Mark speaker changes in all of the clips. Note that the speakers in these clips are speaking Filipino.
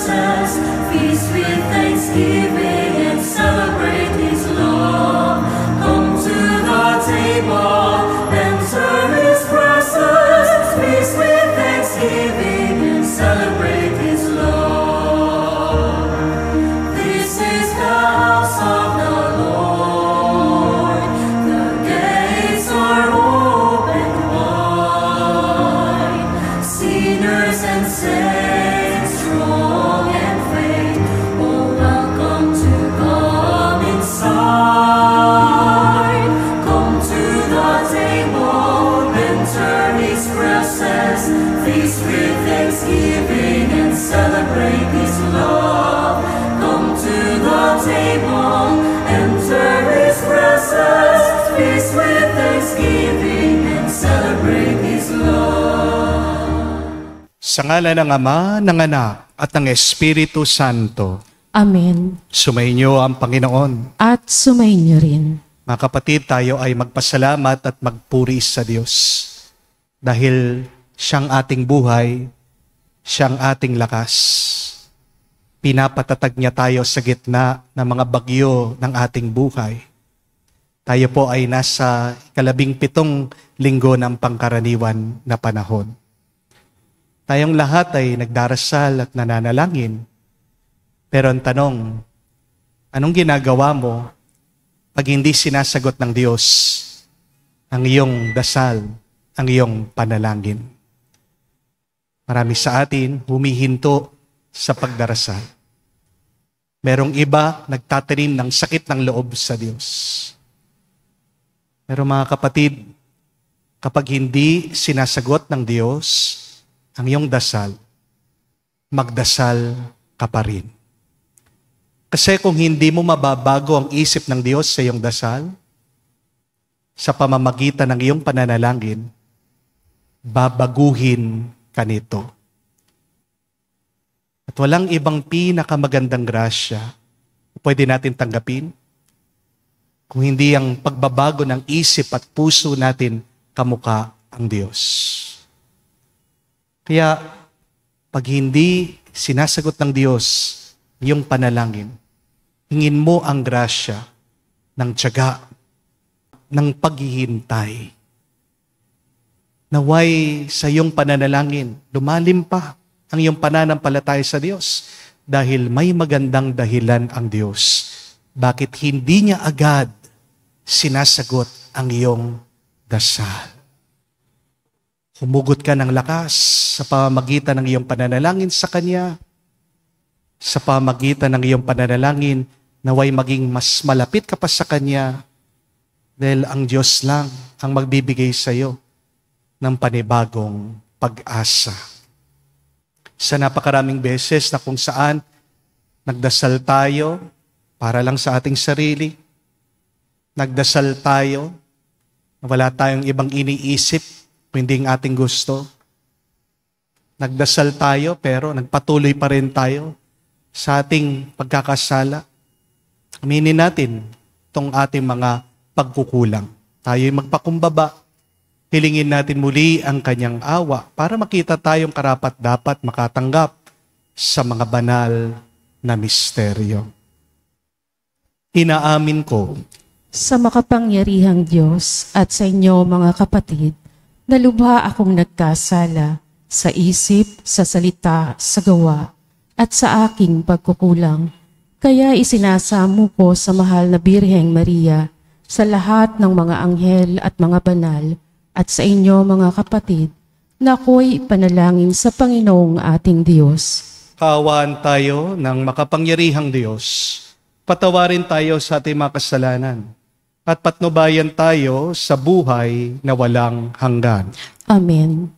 Speaker 1: presence, feast with thanksgiving and celebrate His love. Come to the table, enter His presence, feast with thanksgiving and celebrate His love. This is the house of the Lord, the gates are open wide, sinners and saints, strong and faint, all welcome to come inside. Come to the table, enter His presence, feast with thanksgiving and celebrate His love. Come to the table, enter His presence, feast with thanksgiving and celebrate His love.
Speaker 2: Sa ngalan ng Ama, ng Anak, at ng Espiritu Santo.
Speaker 3: Amen.
Speaker 2: Sumainyo ang Panginoon.
Speaker 3: At sumainyo rin.
Speaker 2: Mga kapatid, tayo ay magpasalamat at magpuri sa Diyos. Dahil Siyang ating buhay, Siyang ating lakas. Pinapatatag niya tayo sa gitna ng mga bagyo ng ating buhay. Tayo po ay nasa 17 linggo ng pangkaraniwan na panahon. Tayong lahat ay nagdarasal at nananalangin. Pero ang tanong, anong ginagawa mo pag hindi sinasagot ng Diyos ang iyong dasal, ang iyong panalangin? Marami sa atin humihinto sa pagdarasal. Merong iba nagtatanim ng sakit ng loob sa Diyos. Pero mga kapatid, kapag hindi sinasagot ng Diyos ang iyong dasal, magdasal ka pa rin. Kasi kung hindi mo mababago ang isip ng Diyos sa iyong dasal, sa pamamagitan ng iyong pananalangin, babaguhin ka nito. At walang ibang pinakamagandang grasya pwede natin tanggapin kung hindi ang pagbabago ng isip at puso natin kamukha ang Diyos. Kaya, pag hindi sinasagot ng Diyos yung panalangin, hingin mo ang grasya ng tiyaga, ng paghihintay. Naway sa iyong pananalangin, lumalim pa ang iyong pananampalataya sa Diyos dahil may magandang dahilan ang Diyos. Bakit hindi niya agad sinasagot ang iyong dasal? Humugot ka ng lakas sa pamamagitan ng iyong pananalangin sa Kanya, sa pamamagitan ng iyong pananalangin, naway maging mas malapit ka pa sa Kanya, dahil ang Diyos lang ang magbibigay sa iyo ng panibagong pag-asa. Sa napakaraming beses na kung saan nagdasal tayo para lang sa ating sarili, nagdasal tayo na wala tayong ibang iniisip, hindi ang ating gusto. Nagdasal tayo pero nagpatuloy pa rin tayo sa ating pagkakasala. Aminin natin itong ating mga pagkukulang. Tayo'y magpakumbaba. Hilingin natin muli ang Kanyang awa para makita tayong karapat-dapat makatanggap sa mga banal na misteryo. Inaamin ko
Speaker 3: Sa makapangyarihang Diyos at sa inyo mga kapatid, na lubha akong nagkasala sa isip, sa salita, sa gawa, at sa aking pagkukulang. Kaya isinasamo ko sa mahal na Birheng Maria, sa lahat ng mga anghel at mga banal, at sa inyo mga kapatid, na ako'y panalangin sa Panginoong ating Diyos.
Speaker 2: kaawaan tayo ng makapangyarihang Diyos. Patawarin tayo sa ating mga kasalanan at patnubayan tayo sa buhay na walang hanggan.
Speaker 3: Amen.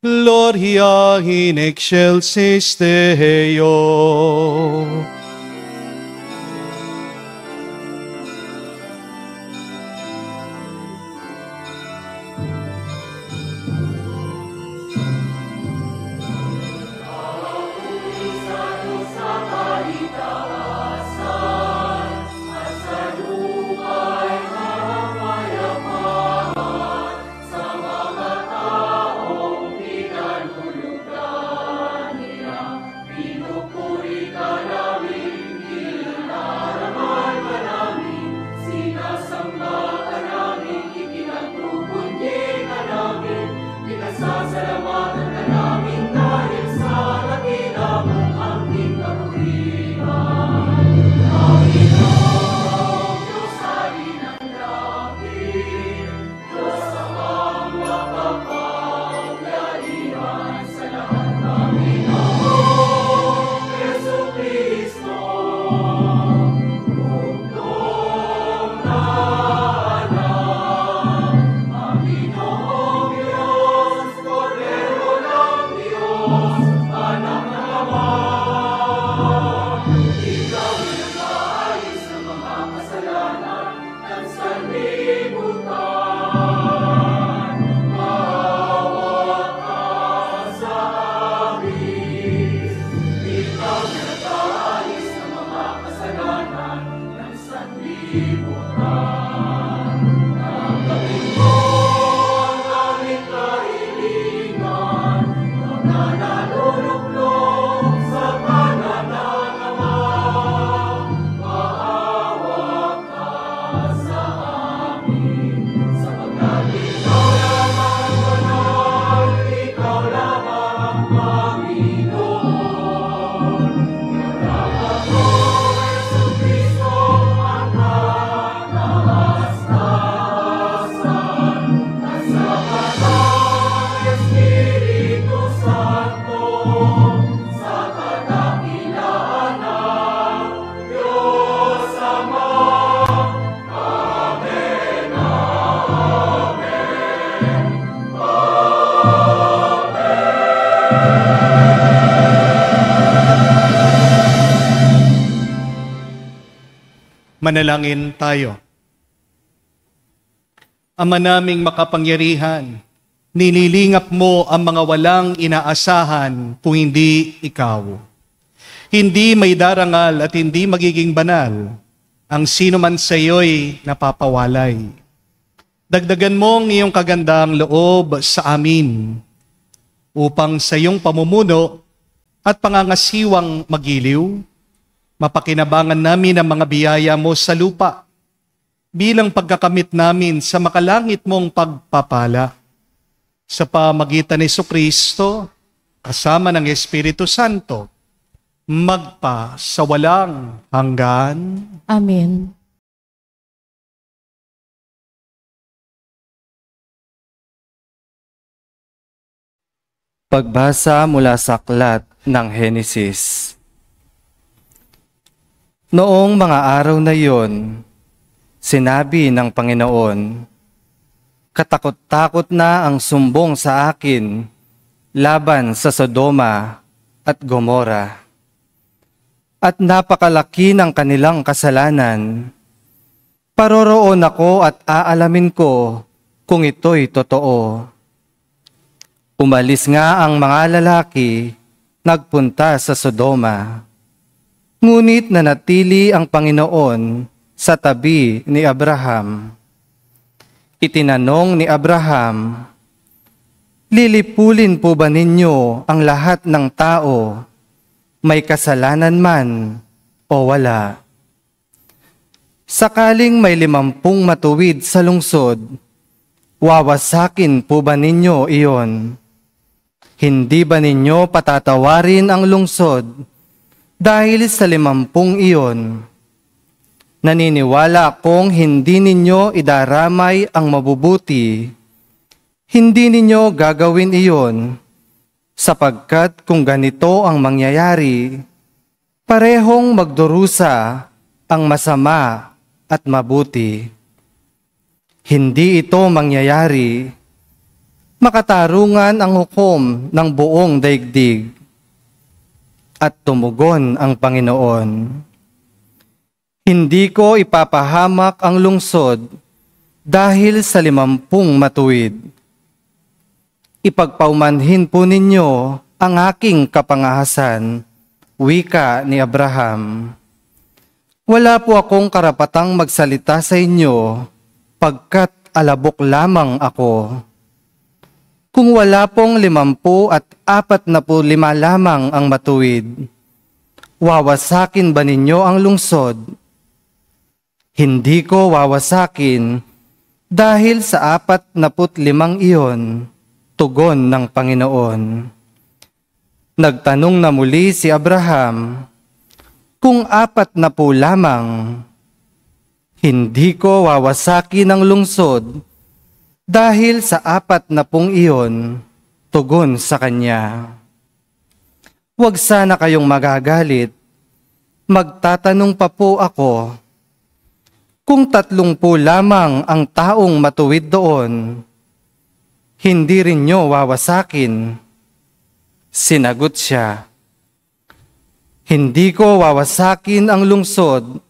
Speaker 2: Gloria in excelsis Deo. Manalangin tayo. Ama naming makapangyarihan, nililingap mo ang mga walang inaasahan kung hindi ikaw. Hindi may darangal at hindi magiging banal ang sino man sa iyo'y napapawalay. Dagdagan mo ang iyong kagandang loob sa amin upang sa iyong pamumuno at pangangasiwang magiliw, mapakinabangan namin ang mga biyaya mo sa lupa bilang pagkakamit namin sa makalangit mong pagpapala. Sa pamagitan ni Jesucristo, kasama ng Espiritu Santo, magpa sa walang hanggan.
Speaker 3: Amen.
Speaker 4: Pagbasa mula sa aklat ng Henesis. Noong mga araw na iyon, sinabi ng Panginoon, katakot-takot na ang sumbong sa akin laban sa Sodoma at Gomora. At napakalaki ng kanilang kasalanan. Paroroon ako at aalamin ko kung ito'y totoo. Umalis nga ang mga lalaki, nagpunta sa Sodoma. Ngunit nanatili ang Panginoon sa tabi ni Abraham. Itinanong ni Abraham, lilipulin po ba ninyo ang lahat ng tao, may kasalanan man o wala? Sakaling may 50 matuwid sa lungsod, wawasakin po ba ninyo iyon? Hindi ba ninyo patatawarin ang lungsod dahil sa 50 iyon? Naniniwala akong hindi ninyo idaramay ang mabubuti. Hindi ninyo gagawin iyon, sapagkat kung ganito ang mangyayari, parehong magdurusa ang masama at mabuti. Hindi ito mangyayari. Makatarungan ang hukom ng buong daigdig at tumugon ang Panginoon. Hindi ko ipapahamak ang lungsod dahil sa 50 matuwid. Ipagpaumanhin po ninyo ang aking kapangahasan, wika ni Abraham. Wala po akong karapatang magsalita sa inyo pagkat alabok lamang ako. Kung wala pong 50 at 45 lamang ang matuwid, wawasakin ba ninyo ang lungsod? Hindi ko wawasakin dahil sa 45 iyon, tugon ng Panginoon. Nagtanong na muli si Abraham, kung 40 lamang, hindi ko wawasakin ang lungsod dahil sa 40 iyon, tugon sa kanya. Huwag sana kayong magagalit, magtatanong pa po ako. Kung 30 lamang ang taong matuwid doon, hindi rin nyo wawasakin. Sinagot siya, hindi ko wawasakin ang lungsod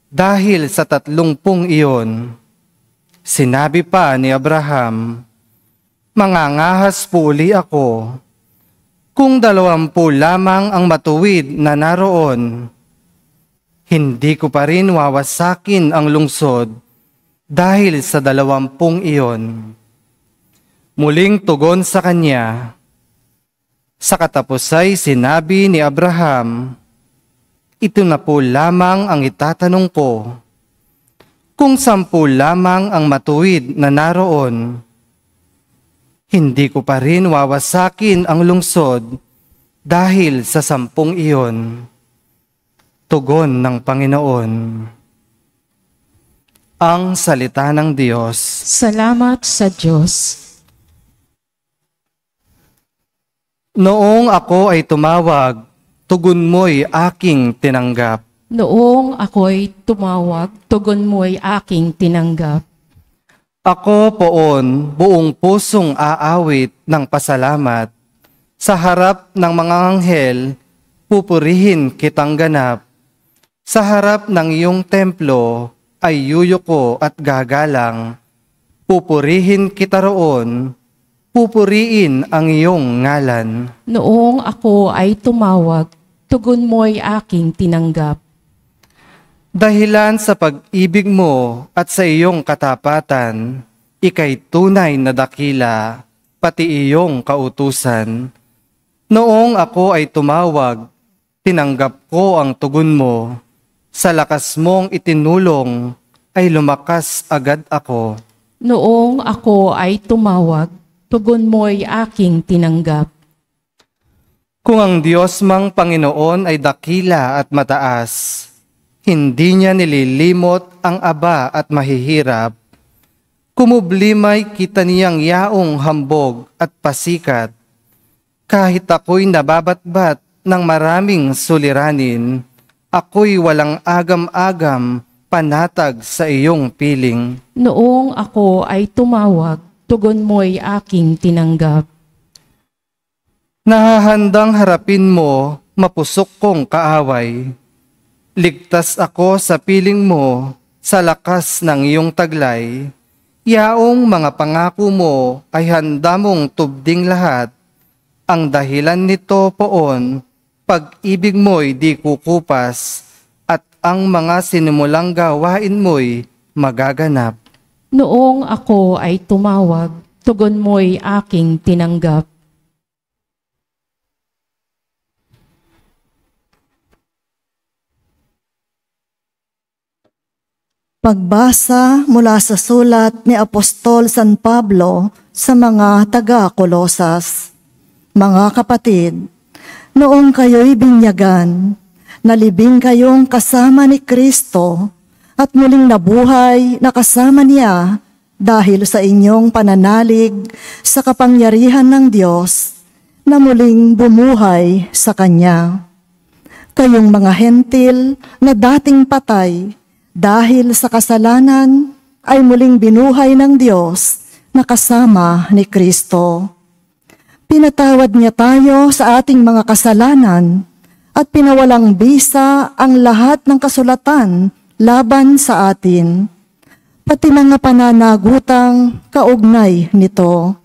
Speaker 4: dahil sa 30 iyon. Sinabi pa ni Abraham, mangangahas po uli ako. Kung 20 lamang ang matuwid na naroon, hindi ko pa rin wawasakin ang lungsod dahil sa 20 iyon. Muling tugon sa kanya. Sa katapos ay sinabi ni Abraham, ito na po lamang ang itatanong ko. Kung 10 lamang ang matuwid na naroon, hindi ko pa rin wawasakin ang lungsod dahil sa 10 iyon. Tugon ng Panginoon. Ang salita ng Diyos.
Speaker 3: Salamat sa Diyos.
Speaker 4: Noong ako ay tumawag, tugon mo'y aking tinanggap.
Speaker 3: Noong ako'y tumawag, tugon mo'y aking tinanggap.
Speaker 4: Ako poon, buong pusong aawit ng pasalamat. Sa harap ng mga anghel, pupurihin kitang ganap. Sa harap ng iyong templo, ay yuyuko at gagalang. Pupurihin kita roon, pupuriin ang iyong ngalan.
Speaker 3: Noong ako ay tumawag, tugon mo'y aking tinanggap.
Speaker 4: Dahilan sa pag-ibig mo at sa iyong katapatan, ika'y tunay na dakila, pati iyong kautusan. Noong ako ay tumawag, tinanggap ko ang tugon mo. Sa lakas mong itinulong, ay lumakas agad ako.
Speaker 3: Noong ako ay tumawag, tugon mo'y aking tinanggap.
Speaker 4: Kung ang Diyos mang Panginoon ay dakila at mataas, hindi niya nililimot ang aba at mahihirap. Kumublimay kita niyang yaong hambog at pasikat. Kahit ako'y nababatbat ng maraming suliranin, ako'y walang agam-agam panatag sa iyong piling.
Speaker 3: Noong ako ay tumawag, tugon mo'y aking tinanggap.
Speaker 4: Nahahandang harapin mo, mapusok kong kaaway. Ligtas ako sa piling mo, sa lakas ng iyong taglay. Yaong mga pangako mo ay handa mong tubding lahat. Ang dahilan nito poon, pag-ibig mo'y di kukupas, at ang mga sinimulang gawain mo'y magaganap.
Speaker 3: Noong ako ay tumawag, tugon mo'y aking tinanggap.
Speaker 5: Pagbasa mula sa sulat ni Apostol San Pablo sa mga taga-Kolosas. Mga kapatid, noong kayo'y binyagan, nalibing kayong kasama ni Kristo at muling nabuhay na kasama niya dahil sa inyong pananalig sa kapangyarihan ng Diyos na muling bumuhay sa Kanya. Kayong mga hentil na dating patay, dahil sa kasalanan ay muling binuhay ng Diyos na kasama ni Kristo. Pinatawad niya tayo sa ating mga kasalanan at pinawalang bisa ang lahat ng kasulatan laban sa atin, pati mga pananagutang kaugnay nito.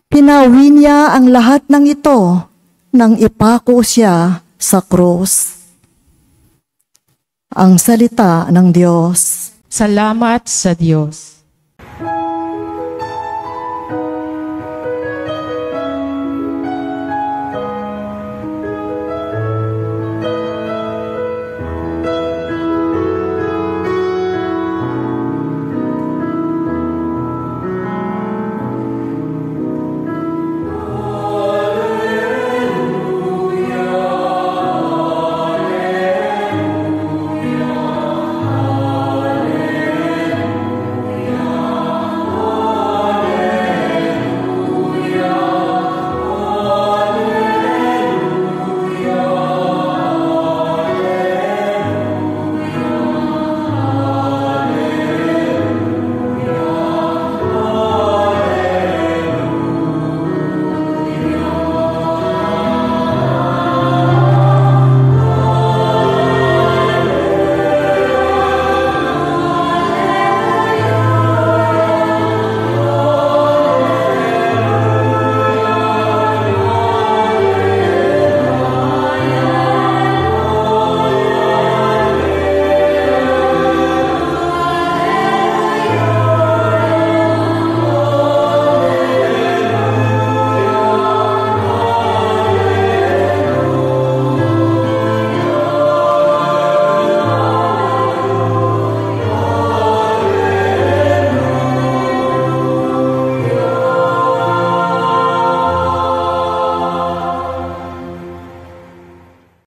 Speaker 5: Pinawi niya ang lahat ng ito nang ipako siya sa krus. Ang salita ng Diyos.
Speaker 3: Salamat sa Diyos.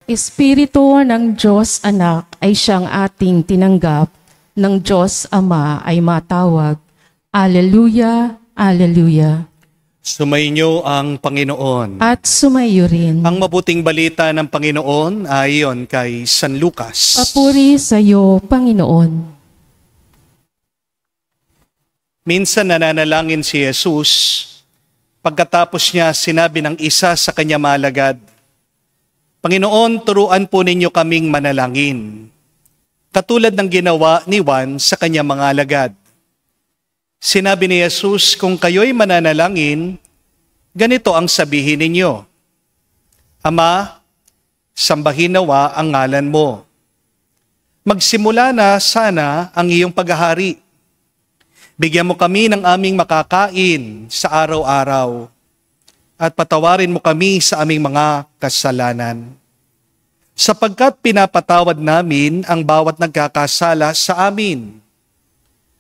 Speaker 3: Espiritu ng Diyos Anak ay siyang ating tinanggap, ng Diyos Ama ay matawag. Alleluia, Alleluia.
Speaker 2: Sumainyo ang Panginoon.
Speaker 3: At sumayo rin.
Speaker 2: Ang mabuting balita ng Panginoon ay ayon kay San Lucas.
Speaker 3: Papuri sa iyo, Panginoon.
Speaker 2: Minsan nananalangin si Jesus. Pagkatapos niya, sinabi ng isa sa kanya malagad, Panginoon, turuan po ninyo kaming manalangin, katulad ng ginawa ni Juan sa kanyang mga alagad. Sinabi ni Jesus, kung kayo'y mananalangin, ganito ang sabihin ninyo, Ama, sambahin nawa ang ngalan mo. Magsimula na sana ang iyong paghahari. Bigyan mo kami ng aming makakain sa araw-araw at patawarin mo kami sa aming mga kasalanan. Sapagkat pinapatawad namin ang bawat nagkakasala sa amin.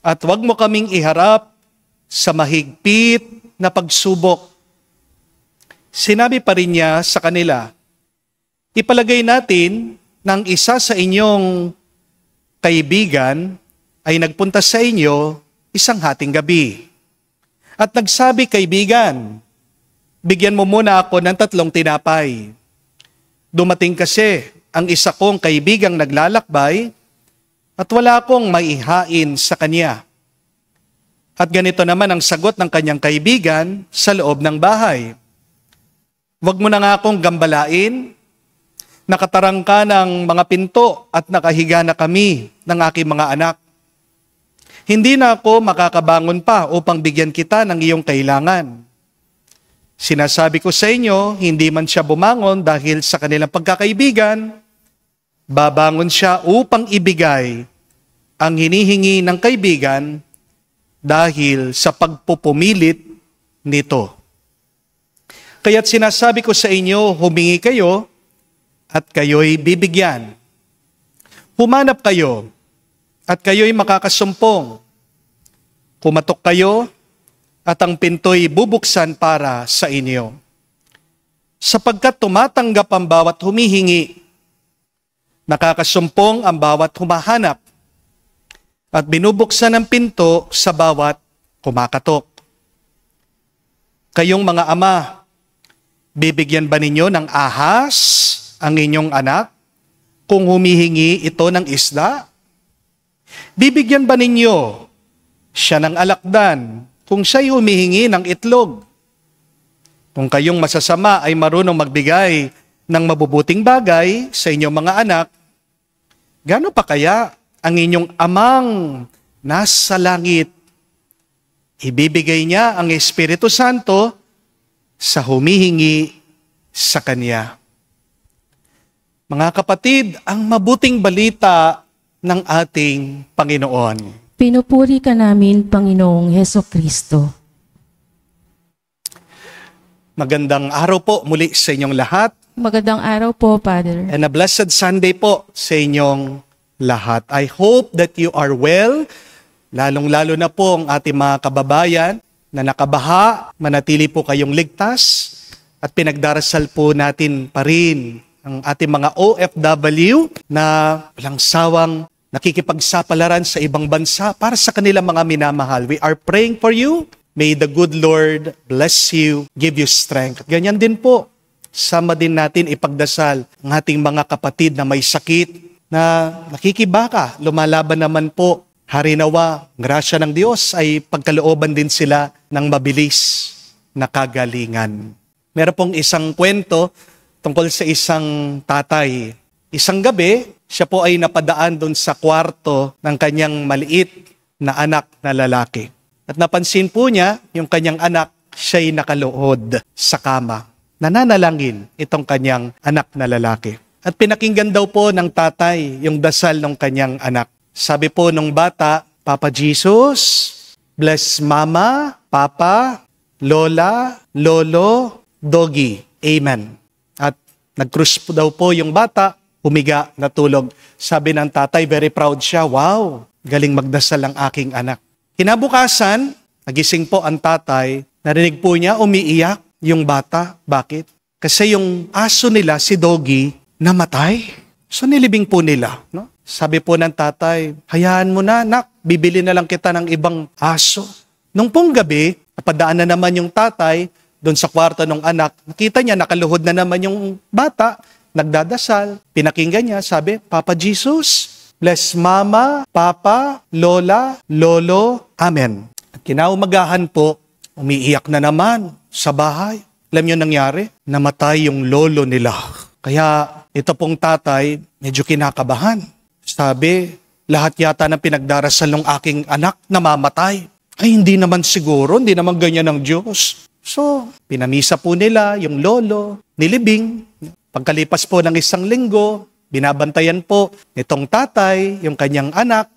Speaker 2: At huwag mo kaming iharap sa mahigpit na pagsubok. Sinabi pa rin niya sa kanila, ipalagay natin ng isa sa inyong kaibigan ay nagpunta sa inyo isang hating gabi. At nagsabi, kaibigan, bigyan mo muna ako ng 3 tinapay. Dumating kasi ang isa kong kaibigang naglalakbay at wala akong maihain sa kanya. At ganito naman ang sagot ng kanyang kaibigan sa loob ng bahay. Huwag mo na nga akong gambalain. Nakatarang ka ng mga pinto at nakahiga na kami ng aking mga anak. Hindi na ako makakabangon pa upang bigyan kita ng iyong kailangan. Sinasabi ko sa inyo, hindi man siya bumangon dahil sa kanilang pagkakaibigan, babangon siya upang ibigay ang hinihingi ng kaibigan dahil sa pagpupumilit nito. Kaya't sinasabi ko sa inyo, humingi kayo at kayo'y bibigyan. Humanap kayo at kayo'y makakasumpong. Kumatok kayo at ang pinto'y bubuksan para sa inyo. Sapagkat tumatanggap ang bawat humihingi, nakakasumpong ang bawat humahanap, at binubuksan ang pinto sa bawat kumakatok. Kayong mga ama, bibigyan ba ninyo ng ahas ang inyong anak kung humihingi ito ng isda? Bibigyan ba ninyo siya ng alakdan kung siya'y humihingi ng itlog. Kung kayong masasama ay marunong magbigay ng mabubuting bagay sa inyong mga anak, gaano pa kaya ang inyong amang nasa langit? Ibibigay niya ang Espiritu Santo sa humihingi sa Kanya. Mga kapatid, ang mabuting balita ng ating Panginoon.
Speaker 3: Pinupuri ka namin, Panginoong Hesukristo.
Speaker 2: Magandang araw po muli sa inyong lahat.
Speaker 3: Magandang araw po, Father.
Speaker 2: And a blessed Sunday po sa inyong lahat. I hope that you are well, lalong-lalo na po ang ating mga kababayan na nakabaha, manatili po kayong ligtas, at pinagdarasal po natin pa rin ang ating mga OFW na walang sawang nakikipagsapalaran sa ibang bansa para sa kanilang mga minamahal. We are praying for you. May the good Lord bless you, give you strength. Ganyan din po, sama din natin ipagdasal ang ating mga kapatid na may sakit, na nakikibaka, lumalaban naman po. Harinawa, grasya ng Diyos ay pagkalooban din sila ng mabilis na kagalingan. Meron pong isang kwento tungkol sa isang tatay. Isang gabi, siya po ay napadaan doon sa kwarto ng kanyang maliit na anak na lalaki. At napansin po niya, yung kanyang anak, siya'y nakaluhod sa kama. Nananalangin itong kanyang anak na lalaki. At pinakinggan daw po ng tatay yung dasal ng kanyang anak. Sabi po nung bata, Papa Jesus, bless Mama, Papa, Lola, Lolo, Doggy. Amen. At nag-cruise po daw po yung bata, humiga, natulog. Sabi ng tatay, very proud siya, wow, galing magdasal ang aking anak. Kinabukasan, nagising po ang tatay, narinig po niya umiiyak yung bata. Bakit? Kasi yung aso nila, si Doggy, namatay. So nilibing po nila. No? Sabi po ng tatay, hayaan mo na, nak, bibili na lang kita ng ibang aso. Nung pong gabi, napadaan na naman yung tatay doon sa kwarto ng anak. Nakita niya, nakaluhod na naman yung bata, nagdadasal. Pinakinggan niya, sabi, Papa Jesus, bless Mama, Papa, Lola, Lolo, Amen. At kinaumagahan po, umiiyak na naman sa bahay. Alam niyo nangyari? Namatay yung lolo nila. Kaya ito pong tatay, medyo kinakabahan. Sabi, lahat yata ng pinagdarasal ng aking anak namamatay. Ay, hindi naman siguro, hindi naman ganyan ng Diyos. So, pinamisa po nila yung lolo, nilibing. Pagkalipas po ng isang linggo, binabantayan po nitong tatay, yung kanyang anak,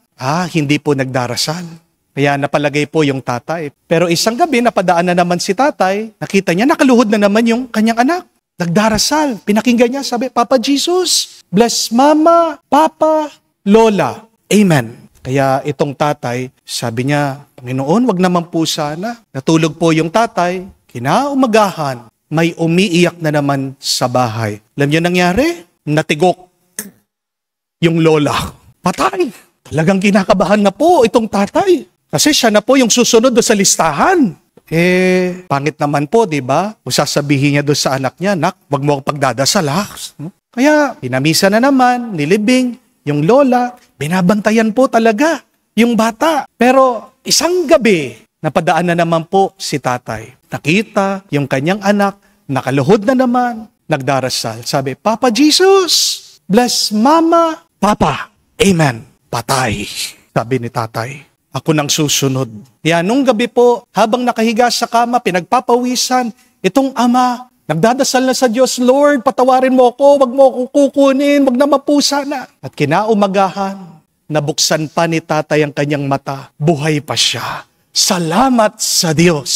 Speaker 2: hindi po nagdarasal. Kaya napalagay po yung tatay. Pero isang gabi, napadaan na naman si tatay, nakita niya, nakaluhod na naman yung kanyang anak. Nagdarasal, pinakinggan niya, sabi, Papa Jesus, bless Mama, Papa, Lola, Amen. Kaya itong tatay, sabi niya, Panginoon, wag naman po sana. Natulog po yung tatay, kinaumagahan, may umiiyak na naman sa bahay. Alam niyo nangyari? Natigok yung lola. Patay. Talagang kinakabahan na po itong tatay. Kasi siya na po yung susunod doon sa listahan. Pangit naman po, di ba? Kung sasabihin niya doon sa anak niya, nak, wag mo akong pagdadasal, ha? Kaya, pinamisa na naman, nilibing, yung lola, binabantayan po talaga yung bata. Pero, isang gabi, napadaan na naman po si tatay. Nakita yung kanyang anak, nakaluhod na naman, nagdarasal. Sabi, Papa Jesus, bless Mama, Papa, Amen. Patay, sabi ni tatay. Ako nang susunod. Yan, nung gabi po, habang nakahiga sa kama, pinagpapawisan, itong ama, nagdadasal na sa Diyos, Lord, patawarin mo ako, wag mo akong kukunin, wag na mapusa na. At kinaumagahan, nabuksan pa ni tatay ang kanyang mata, buhay pa siya. Salamat sa Diyos,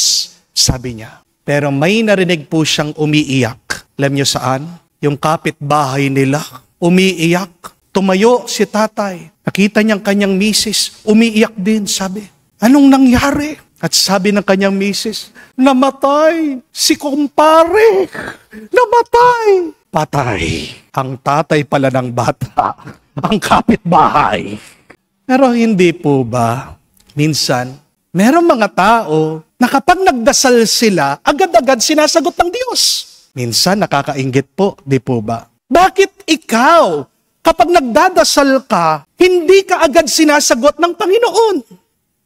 Speaker 2: sabi niya. Pero may narinig po siyang umiiyak. Alam niyo saan? Yung kapitbahay nila, umiiyak. Tumayo si tatay. Nakita niyang kanyang misis, umiiyak din, sabi. Anong nangyari? At sabi ng kanyang misis, namatay si kumpare. Namatay. Patay. Ang tatay pala ng bata. Ang kapitbahay. Pero hindi po ba, minsan, merong mga tao na kapag nagdasal sila, agad-agad sinasagot ng Diyos. Minsan nakakainggit po, di po ba? Bakit ikaw, kapag nagdadasal ka, hindi ka agad sinasagot ng Panginoon?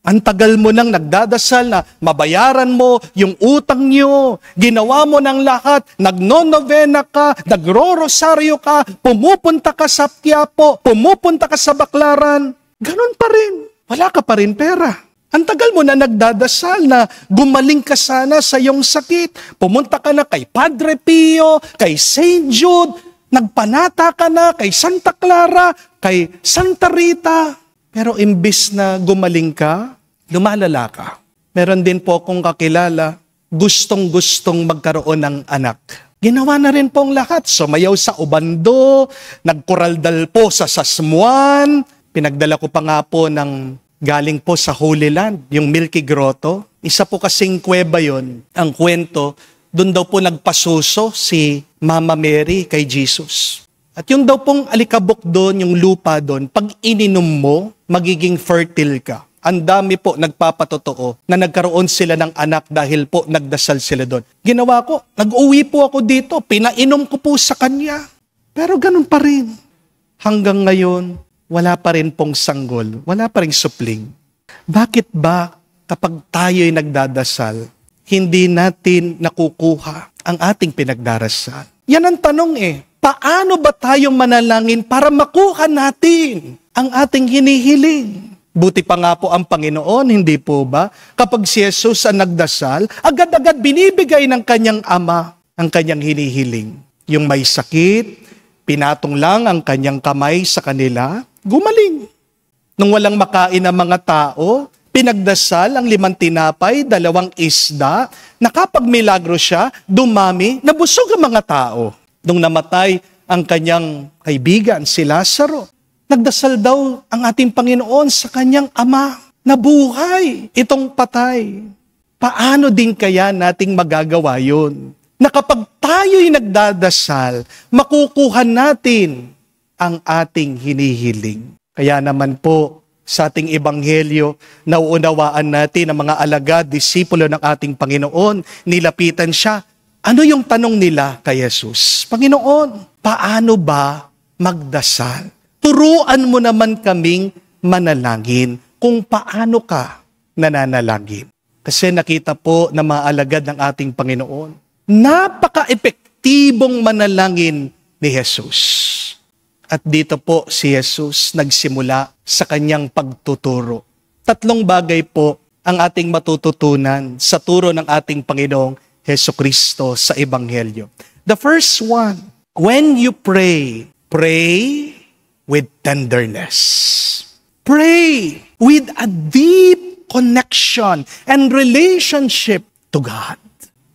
Speaker 2: Ang tagal mo nang nagdadasal na mabayaran mo yung utang nyo. Ginawa mo ng lahat. Nagno-novena ka, nagro-rosaryo ka, pumupunta ka sa Quiapo, pumupunta ka sa Baclaran. Ganon pa rin. Wala ka pa rin pera. Ang tagal mo na nagdadasal na gumaling ka sana sa iyong sakit. Pumunta ka na kay Padre Pio, kay St. Jude, nagpanata ka na kay Santa Clara, kay Santa Rita. Pero imbis na gumaling ka, lumalala ka. Meron din po akong kakilala, gustong-gustong magkaroon ng anak. Ginawa na rin pong lahat. Sumayaw sa Obando, nagkoraldal po sa Sasmuan. Pinagdala ko pa nga po ng galing po sa Holy Land, yung Milky Grotto. Isa po kasing kuweba yon. Ang kwento, doon daw po nagpasuso si Mama Mary kay Jesus. At yung daw pong alikabok doon, yung lupa doon, pag ininom mo, magiging fertile ka. Ang dami po nagpapatotoo na nagkaroon sila ng anak dahil po nagdasal sila doon. Ginawa ko, nag-uwi po ako dito, pinainom ko po sa kanya. Pero ganun pa rin. Hanggang ngayon, wala pa rin pong sanggol, wala pa rin supling. Bakit ba kapag tayo'y nagdadasal, hindi natin nakukuha ang ating pinagdarasal? Yan ang tanong Paano ba tayo manalangin para makuha natin ang ating hinihiling? Buti pa nga po ang Panginoon, hindi po ba? Kapag si Jesus ang nagdasal, agad-agad binibigay ng kanyang ama ang kanyang hinihiling. Yung may sakit, pinatong lang ang kanyang kamay sa kanila, gumaling. Nung walang makain ng mga tao, pinagdasal ang 5 tinapay, 2 isda, nakapagmilagro siya, dumami, nabusog ang mga tao. Nung namatay ang kanyang kaibigan, si Lazaro, nagdasal daw ang ating Panginoon sa kanyang ama, nabuhay itong patay. Paano din kaya nating magagawa yun? Na kapag tayo'y nagdadasal, makukuha natin ang ating hinihiling. Kaya naman po, sa ating ebanghelyo, nauunawaan natin ang mga alagad, disipulo ng ating Panginoon, nilapitan siya. Ano yung tanong nila kay Jesus? Panginoon, paano ba magdasal? Turuan mo naman kaming manalangin kung paano ka nananalangin. Kasi nakita po na mga alagad ng ating Panginoon, napaka-epektibong manalangin ni Jesus. At dito po si Jesus nagsimula sa kanyang pagtuturo. 3 bagay po ang ating matututunan sa turo ng ating Panginoong Jesucristo sa Ebanghelyo. The first one, when you pray, pray with tenderness. Pray with a deep connection and relationship to God.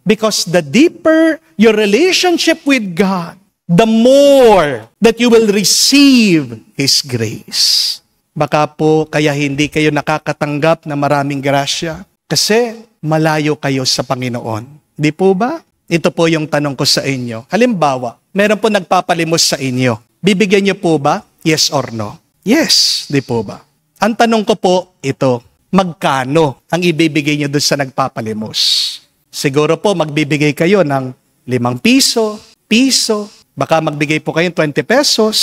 Speaker 2: Because the deeper your relationship with God, the more that you will receive His grace. Baka po kaya hindi kayo nakakatanggap na maraming grasya kasi malayo kayo sa Panginoon. Di po ba? Ito po yung tanong ko sa inyo. Halimbawa, meron po nagpapalimos sa inyo. Bibigyan niyo po ba? Yes or no? Yes, di po ba? Ang tanong ko po, ito, magkano ang ibibigay niyo doon sa nagpapalimos? Siguro po magbibigay kayo ng 5 piso, baka magbigay po kayo 20 pesos.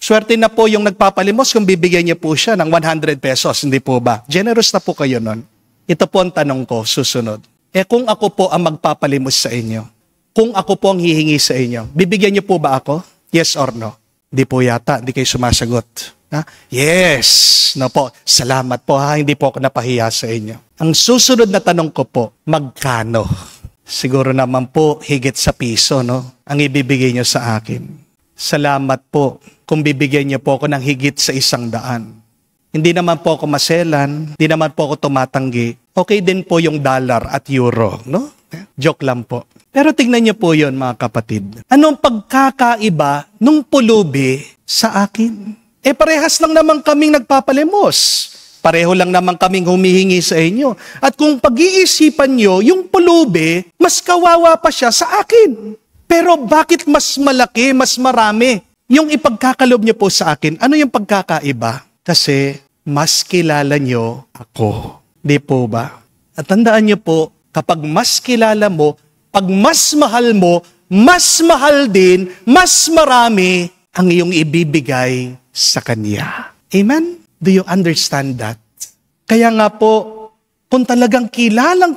Speaker 2: Swerte na po yung nagpapalimos kung bibigyan niyo po siya ng 100 pesos, hindi po ba? Generous na po kayo nun. Ito po ang tanong ko, susunod. Kung ako po ang magpapalimos sa inyo, kung ako po ang hihingi sa inyo, bibigyan niyo po ba ako? Yes or no? Di po yata, di kayo sumasagot. Ha? Yes! No po, salamat po ha, hindi po ako napahiya sa inyo. Ang susunod na tanong ko po, magkano? Siguro naman po, higit sa piso, no? Ang ibibigay niyo sa akin. Salamat po kung bibigyan niyo po ako ng higit sa 100. Hindi naman po ako maselan, hindi naman po ako tumatanggi. Okay din po yung dollar at euro, no? Joke lang po. Pero tingnan niyo po yon mga kapatid. Anong pagkakaiba nung pulubi sa akin? Parehas lang naman kaming nagpapalimos. Pareho lang naman kaming humihingi sa inyo. At kung pag-iisipan niyo, yung pulubi, mas kawawa pa siya sa akin. Pero bakit mas malaki, mas marami yung ipagkakalob niyo po sa akin? Ano yung pagkakaiba? Kasi mas kilala niyo ako. Di po ba? At tandaan niyo po, kapag mas kilala mo, pag mas mahal din, mas marami ang iyong ibibigay sa Kanya. Amen? Do you understand that? Kaya nga po, kung talagang kilala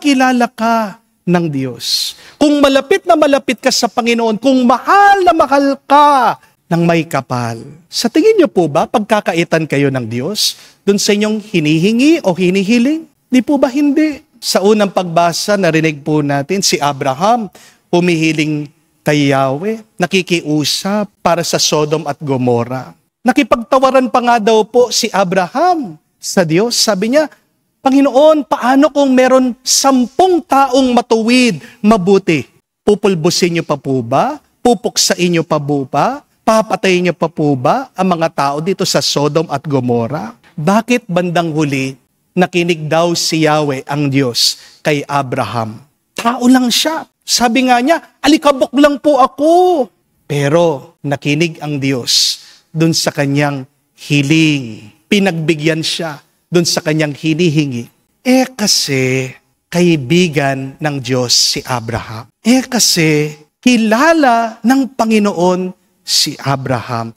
Speaker 2: ka ng Diyos, kung malapit na malapit ka sa Panginoon, kung mahal na mahal ka ng may kapal, sa tingin niyo po ba pagkakaitan kayo ng Diyos dun sa inyong hinihingi o hinihiling? Di po ba hindi? Sa unang pagbasa, narinig po natin si Abraham humihiling kay Yahweh, nakikiusap para sa Sodom at Gomorrah. Nakipagtawaran pa nga daw po si Abraham sa Diyos. Sabi niya, Panginoon, paano kung meron 10 taong matuwid, mabuti? Pupulbusin niyo pa po ba? Pupuksain niyo pa po ba? Papatayin niyo pa po ba ang mga tao dito sa Sodom at Gomorrah? Bakit bandang huli, nakinig daw si Yahweh, ang Diyos, kay Abraham? Tao lang siya. Sabi nga niya, alikabok lang po ako. Pero nakinig ang Diyos dun sa kanyang hiling. Pinagbigyan siya dun sa kanyang hinihingi. Kasi kaibigan ng Diyos si Abraham. Kasi kilala ng Panginoon si Abraham.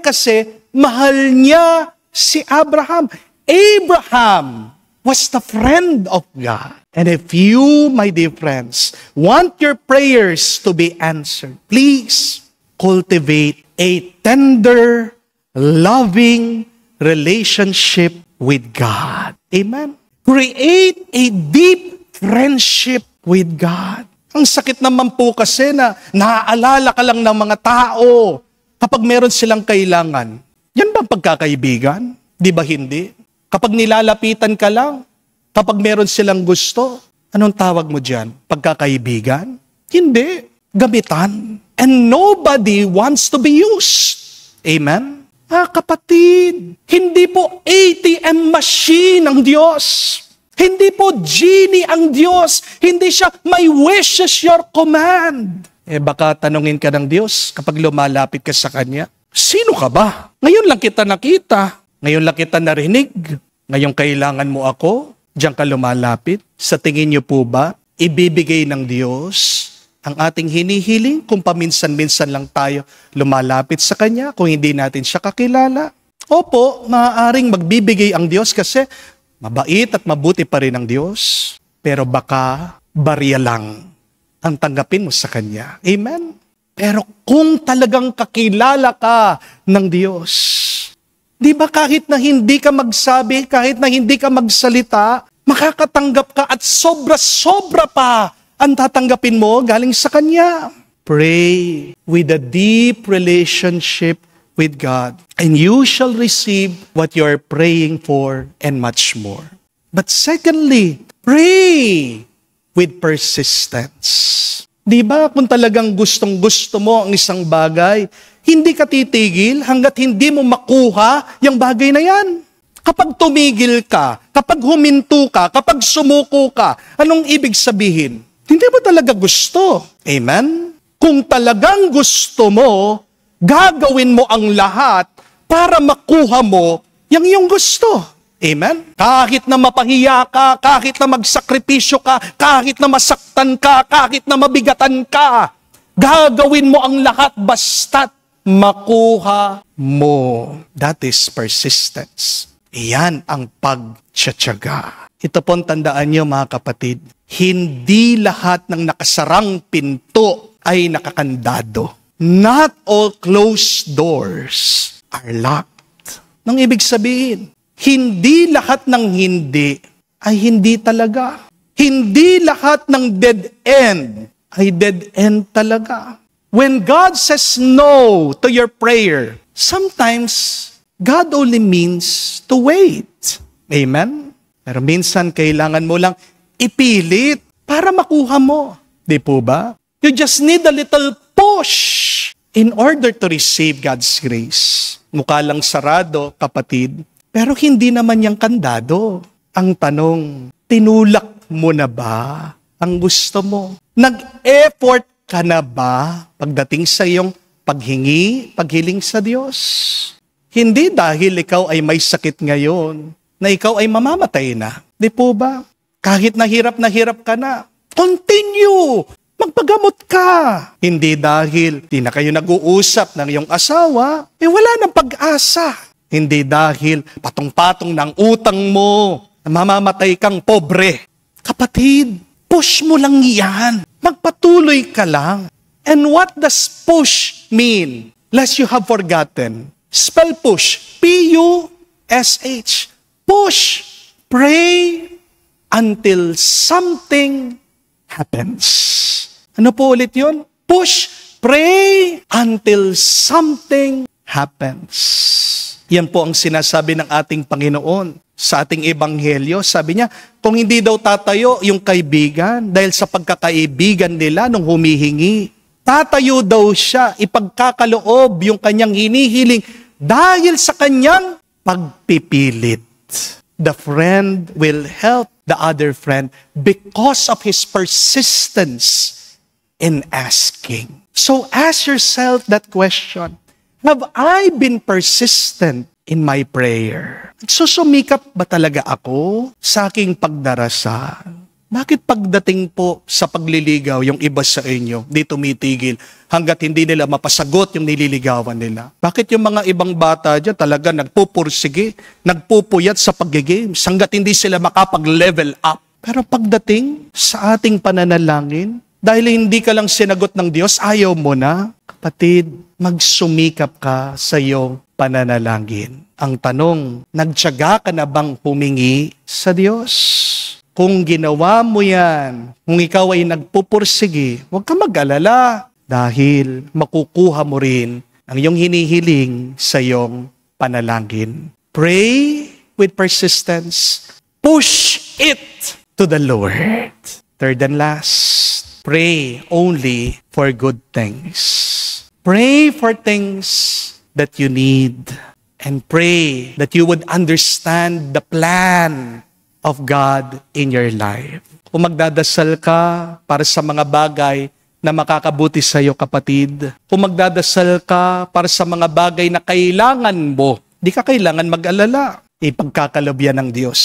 Speaker 2: Kasi mahal niya si Abraham. Abraham was the friend of God. And if you, my dear friends, want your prayers to be answered, please cultivate a tender, loving relationship with God. Amen? Create a deep friendship with God. Ang sakit naman po kasi na naaalala ka lang ng mga tao kapag meron silang kailangan. Yan ba pagkakaibigan? Di ba hindi? Kapag nilalapitan ka lang, kapag meron silang gusto, anong tawag mo dyan? Pagkakaibigan? Hindi. Gamitan. And nobody wants to be used. Amen? Kapatid, hindi po ATM machine ang Diyos. Hindi po genie ang Diyos. Hindi siya, my wish is your command. Baka tanungin ka ng Diyos kapag lumalapit ka sa Kanya, sino ka ba? Ngayon lang kita nakita. Ngayon lang kita narinig. Ngayong kailangan mo ako. Diyan ka lumalapit. Sa tingin niyo po ba, ibibigay ng Diyos ang ating hinihiling kung paminsan-minsan lang tayo lumalapit sa Kanya, kung hindi natin siya kakilala? Opo, maaaring magbibigay ang Diyos kasi mabait at mabuti pa rin ang Diyos. Pero baka barya lang ang tanggapin mo sa Kanya. Amen? Pero kung talagang kakilala ka ng Diyos, di ba kahit na hindi ka magsabi, kahit na hindi ka magsalita, makakatanggap ka at sobra-sobra pa ang tatanggapin mo galing sa Kanya. Pray with a deep relationship with God, and you shall receive what you are praying for and much more. But secondly, pray with persistence. Di ba kung talagang gustong-gusto mo ang isang bagay, hindi ka titigil hanggat hindi mo makuha yung bagay na yan. Kapag tumigil ka, kapag huminto ka, kapag sumuko ka, anong ibig sabihin? Hindi mo talaga gusto. Amen? Kung talagang gusto mo, gagawin mo ang lahat para makuha mo yung iyong gusto. Amen? Kahit na mapahiya ka, kahit na magsakripisyo ka, kahit na masaktan ka, kahit na mabigatan ka, gagawin mo ang lahat basta't makuha mo. That is persistence. Iyan ang pagtsatsaga. Ito pong tandaan niyo mga kapatid, hindi lahat ng nakasarang pinto ay nakakandado. Not all closed doors are locked. Nang ibig sabihin, hindi lahat ng hindi ay hindi talaga. Hindi lahat ng dead end ay dead end talaga. When God says no to your prayer, sometimes God only means to wait. Amen? Pero minsan kailangan mo lang ipilit para makuha mo. Di po ba? You just need a little push in order to receive God's grace. Mukha lang sarado, kapatid. Pero hindi naman yung kandado. Ang tanong, tinulak mo na ba ang gusto mo? Nag-effort ka na ba pagdating sa iyong paghiling sa Diyos? Hindi dahil ikaw ay may sakit ngayon, na ikaw ay mamamatay na. Di po ba? Kahit na hirap ka na, continue! Magpagamot ka! Hindi dahil di na kayo nag-uusap ng iyong asawa, wala nang pag-asa. Hindi dahil patong-patong ng utang mo mamamatay kang pobre. Kapatid, push mo lang yan. Magpatuloy ka lang. And what does push mean? Lest you have forgotten. Spell push. P-U-S-H. Push. Pray until something happens. Ano po ulit yun? Push. Pray until something happens. Yan po ang sinasabi ng ating Panginoon sa ating ebanghelyo. Sabi niya, kung hindi daw tatayo yung kaibigan dahil sa pagkakaibigan nila nung humihingi, tatayo daw siya, ipagkakaloob yung kanyang hinihiling dahil sa kanyang pagpipilit. The friend will help the other friend because of his persistence in asking. So ask yourself that question. Have I been persistent in my prayer? Susumikap ba talaga ako sa aking pagdarasal? Bakit pagdating po sa pagliligaw, yung iba sa inyo, di tumitigil hanggat hindi nila mapasagot yung nililigawan nila? Bakit yung mga ibang bata dyan talaga nagpupursige, nagpupuyat sa pag-games hanggat hindi sila makapag-level up? Pero pagdating sa ating pananalangin, dahil hindi ka lang sinagot ng Diyos, ayaw mo na. Kapatid, magsumikap ka sa iyong pananalangin. Ang tanong, nagtiyaga ka na bang humingi sa Diyos? Kung ginawa mo yan, kung ikaw ay nagpupursige, huwag ka mag-alala dahil makukuha mo rin ang iyong hinihiling sa iyong panalangin. Pray with persistence. Push it to the Lord. Third and last, pray only for good things. Pray for things that you need. And pray that you would understand the plan of God in your life. Kung magdadasal ka para sa mga bagay na makakabuti sa iyo, kapatid. Kung magdadasal ka para sa mga bagay na kailangan mo, di ka kailangan mag-alala. Ipagkakalob yan ng Diyos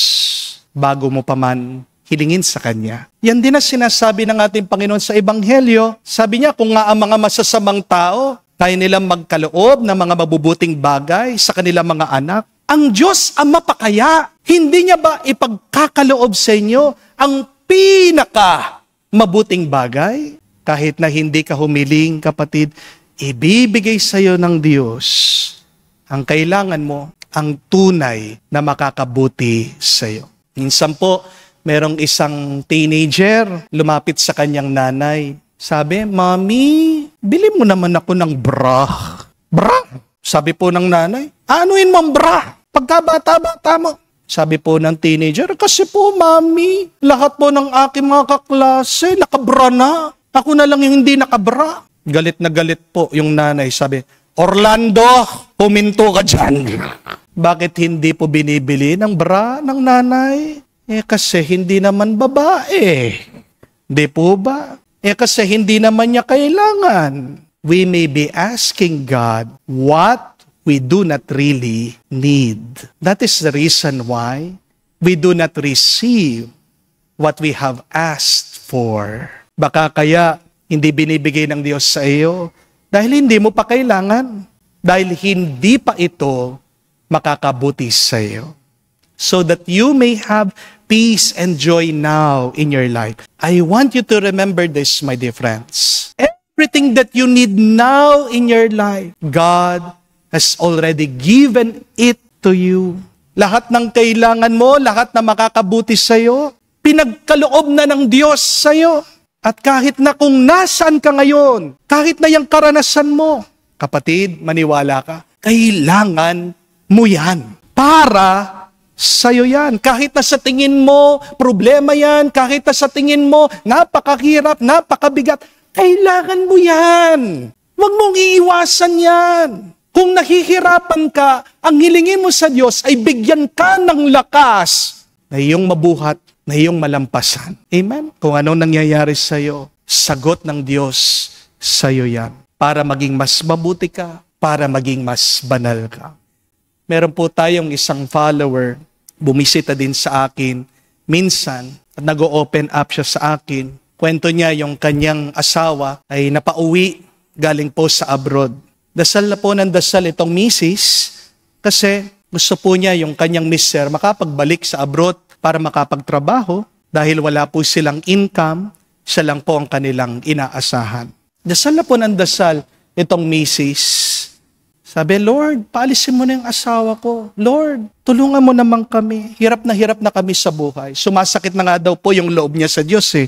Speaker 2: bago mo pa man hilingin sa Kanya. Yan din ang sinasabi ng ating Panginoon sa Ebanghelyo. Sabi niya, kung nga ang mga masasamang tao, kaya nilang magkaloob ng mga mabubuting bagay sa kanilang mga anak, ang Diyos ang mapakaya. Hindi niya ba ipagkakaloob sa inyo ang pinaka mabuting bagay? Kahit na hindi ka humiling, kapatid, ibibigay sa iyo ng Diyos ang kailangan mo, ang tunay na makakabuti sa iyo. Minsan po, merong isang teenager lumapit sa kanyang nanay. Sabi, Mami, bili mo naman ako ng bra. Bra? Sabi po ng nanay, anuin mo ang bra? Pagkabata-bata mo. Sabi po ng teenager, kasi po, Mami, lahat po ng aking mga kaklase, nakabra na. Ako na lang yung hindi nakabra. Galit na galit po yung nanay. Sabi, Orlando, puminto ka dyan. Bakit hindi po binibili ng bra ng nanay? Kasi hindi naman babae. Di po ba? Kasi hindi naman niya kailangan. We may be asking God what we do not really need. That is the reason why we do not receive what we have asked for. Baka kaya hindi binibigay ng Diyos sa iyo dahil hindi mo pa kailangan. Dahil hindi pa ito makakabuti sa iyo. So that you may have peace and joy now in your life. I want you to remember this, my dear friends. Everything that you need now in your life, God has already given it to you. Lahat ng kailangan mo, lahat na makakabuti sa iyo, pinagkaloob na ng Diyos sa iyo. At kahit na kung nasaan ka ngayon, kahit na yung karanasan mo, kapatid, maniwala ka, kailangan mo yan. Para sa'yo yan. Kahit na sa tingin mo, problema yan. Kahit na sa tingin mo, napakahirap, napakabigat, kailangan mo yan. Huwag mong iiwasan yan. Kung nahihirapan ka, ang hilingin mo sa Diyos ay bigyan ka ng lakas na iyong mabuhat, na iyong malampasan. Amen? Kung anong nangyayari sa'yo, sagot ng Diyos sa'yo yan. Para maging mas mabuti ka, para maging mas banal ka. Meron po tayong isang follower, bumisita din sa akin. Minsan, nag-open up siya sa akin. Kwento niya yung kanyang asawa ay napauwi galing po sa abroad. Dasal na po ng dasal itong misis kasi gusto po niya yung kanyang mister makapagbalik sa abroad para makapagtrabaho dahil wala po silang income, siya lang po ang kanilang inaasahan. Dasal na po ng dasal itong misis. Sabi, Lord, paalisin mo na yung asawa ko. Lord, tulungan mo naman kami. Hirap na kami sa buhay. Sumasakit na nga daw po yung loob niya sa Diyos eh.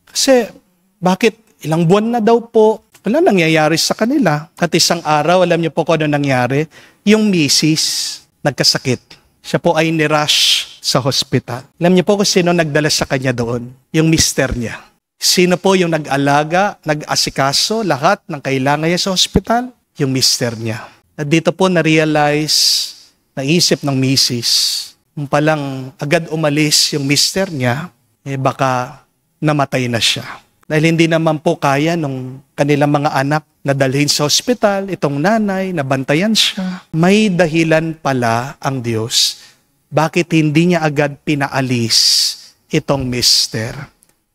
Speaker 2: Kasi, bakit ilang buwan na daw po, wala nangyayari sa kanila. At isang araw, alam niyo po kung ano nangyari? Yung misis, nagkasakit. Siya po ay nirush sa hospital. Alam niyo po kung sino nagdala sa kanya doon? Yung mister niya. Sino po yung nag-alaga, nag-asikaso, lahat ng kailangan niya sa hospital? Yung mister niya. At dito po na-realize, naisip ng misis, kung palang agad umalis yung mister niya, baka namatay na siya. Dahil hindi naman po kaya nung kanilang mga anak na dalhin sa hospital, itong nanay, nabantayan siya. May dahilan pala ang Diyos. Bakit hindi niya agad pinaalis itong mister?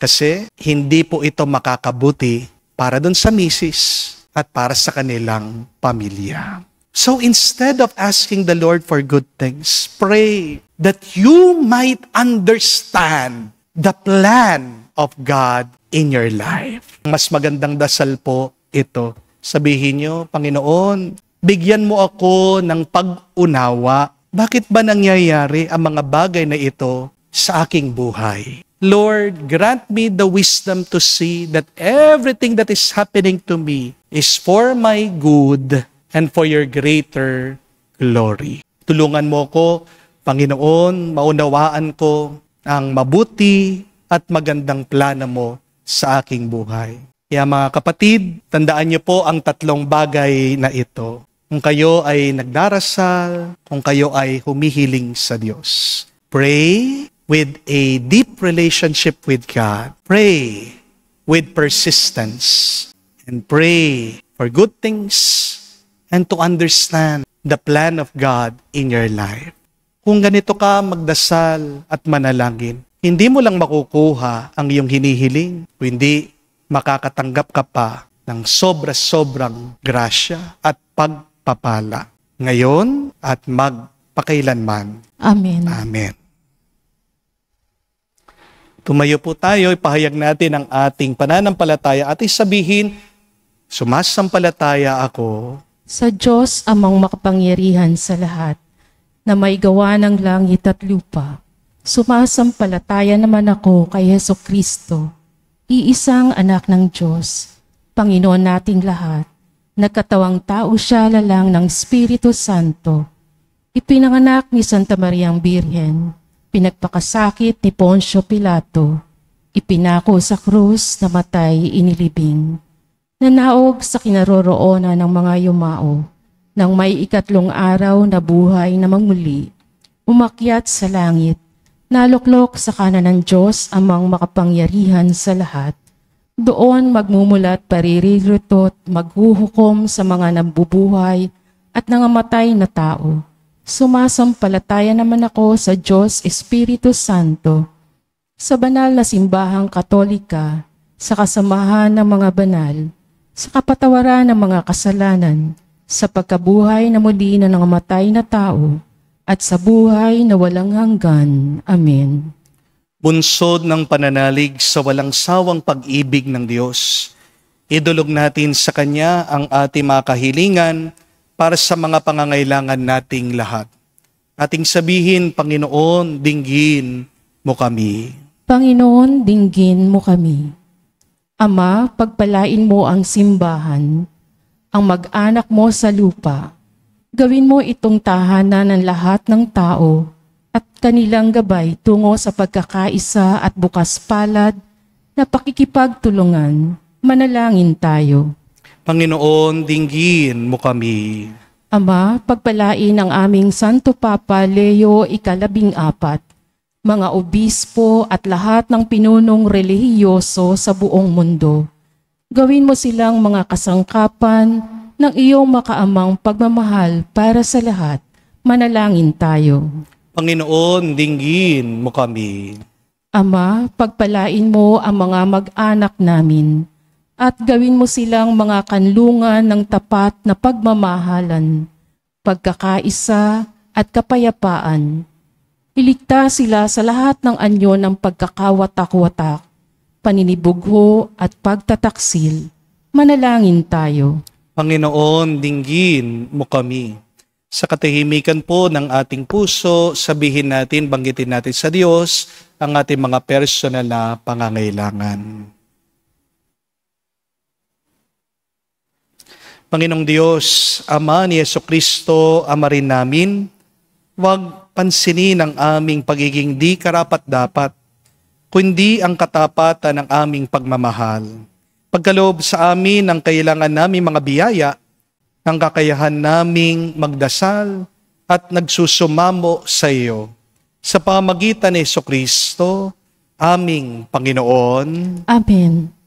Speaker 2: Kasi hindi po ito makakabuti para dun sa misis at para sa kanilang pamilya. So instead of asking the Lord for good things, pray that you might understand the plan of God in your life. Mas magandang dasal po ito. Sabihin niyo, Panginoon, bigyan mo ako ng pag-unawa. Bakit ba nangyayari ang mga bagay na ito sa aking buhay? Lord, grant me the wisdom to see that everything that is happening to me is for my good and for your greater glory. Tulungan mo ko, Panginoon, maunawaan ko ang mabuti at magandang plano mo sa aking buhay. Kaya mga kapatid, tandaan niyo po ang tatlong bagay na ito. Kung kayo ay nagdarasal, kung kayo ay humihiling sa Diyos. Pray with a deep relationship with God. Pray with persistence. And pray for good things and to understand the plan of God in your life. Kung ganito ka magdasal at manalangin, hindi mo lang makukuha ang iyong hinihiling, kundi makakatanggap ka pa ng sobra-sobrang grasya at pagpapala. Ngayon at magpakailanman.
Speaker 3: Amen.
Speaker 2: Amen. Tumayo po tayo, ipahayag natin ang ating pananampalataya at isabihin, sumasampalataya ako
Speaker 3: Sa Diyos amang makapangyarihan sa lahat, na may gawa ng langit at lupa. Sumasampalataya naman ako kay Jesucristo, iisang anak ng Diyos, Panginoon nating lahat, nagkatawang tao siya lalang ng Espiritu Santo. Ipinanganak ni Santa Mariang Birhen, pinagpakasakit ni Poncio Pilato, ipinako sa krus, namatay, inilibing. Nanaog sa kinaroroonan ng mga yumao, nang may ikatlong araw na buhay na mangmuli, umakyat sa langit, naluklok sa kanan ng Diyos amang makapangyarihan sa lahat. Doon magmumulat paririritot, maghuhukom sa mga nambubuhay at nangamatay na tao. Sumasampalataya naman ako sa Diyos Espiritu Santo, sa banal na simbahang Katolika, sa kasamahan ng mga banal, sa kapatawaran ng mga kasalanan, sa pagkabuhay na muli na nangamatay na tao, at sa buhay na walang hanggan. Amen.
Speaker 2: Bunsod ng pananalig sa walang sawang pag-ibig ng Diyos, idulog natin sa Kanya ang ating mga kahilingan para sa mga pangangailangan nating lahat. Ating sabihin, Panginoon, dinggin mo kami.
Speaker 3: Panginoon, dinggin mo kami. Ama, pagpalain mo ang simbahan, ang mag-anak mo sa lupa. Gawin mo itong tahanan ng lahat ng tao at kanilang gabay tungo sa pagkakaisa at bukas palad na pakikipagtulungan. Manalangin tayo.
Speaker 2: Panginoon, dinggin mo kami.
Speaker 3: Ama, pagpalain ang aming Santo Papa Leo ika-14, mga obispo at lahat ng pinunong relihiyoso sa buong mundo. Gawin mo silang mga kasangkapan ng iyong makaamang pagmamahal para sa lahat. Manalangin tayo.
Speaker 2: Panginoon, dinggin mo kami.
Speaker 3: Ama, pagpalain mo ang mga mag-anak namin at gawin mo silang mga kanlungan ng tapat na pagmamahalan, pagkakaisa at kapayapaan. Iligtas sila sa lahat ng anyo ng pagkakawatak-watak, paninibugho at pagtataksil. Manalangin tayo.
Speaker 2: Panginoon, dinggin mo kami. Sa katahimikan po ng ating puso, sabihin natin, banggitin natin sa Diyos ang ating mga personal na pangangailangan. Panginoong Diyos, Ama ni Jesucristo, Ama rin namin, huwag pansinin ang aming pagiging di karapat-dapat, kundi ang katapatan ng aming pagmamahal. Pagkaloob sa amin ang kailangan naming mga biyaya, ang kakayahan naming magdasal at nagsusumamo sa iyo. Sa pamagitan ni Jesucristo, aming Panginoon.
Speaker 3: Amen.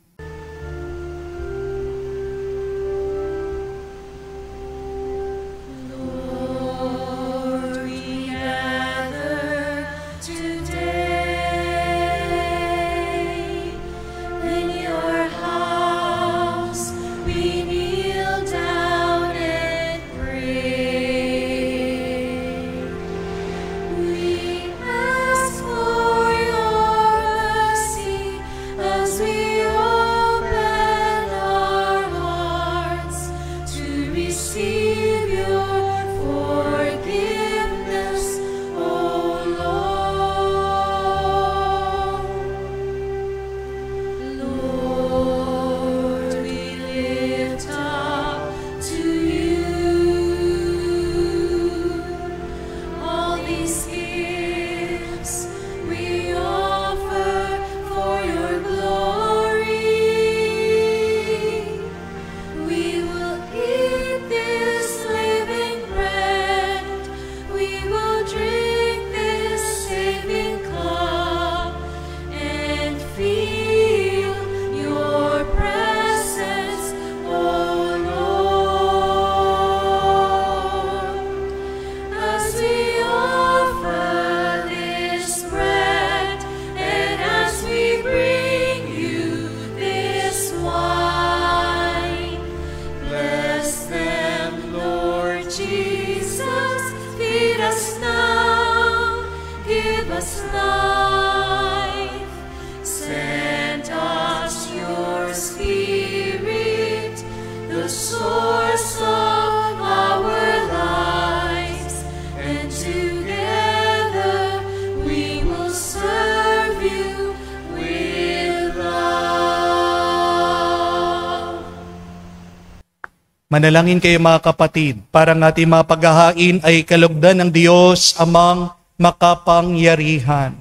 Speaker 2: Manalangin kayo mga kapatid, para ng ating mga paghahain ay kalugdan ng Diyos amang makapangyarihan.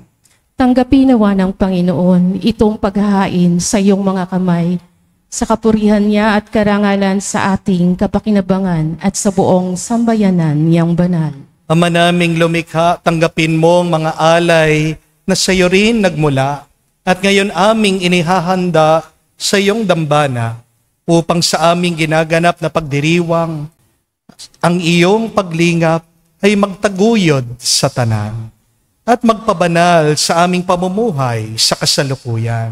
Speaker 3: Tanggapin nawa ng Panginoon itong paghahain sa iyong mga kamay, sa kapurihan niya at karangalan sa ating kapakinabangan at sa buong sambayanan niyang banal.
Speaker 2: Ama naming lumikha, tanggapin mo ang mga alay na sa iyo rin nagmula at ngayon aming inihahanda sa iyong dambana upang sa aming ginaganap na pagdiriwang ang iyong paglingap ay magtaguyod sa tanan at magpabanal sa aming pamumuhay sa kasalukuyan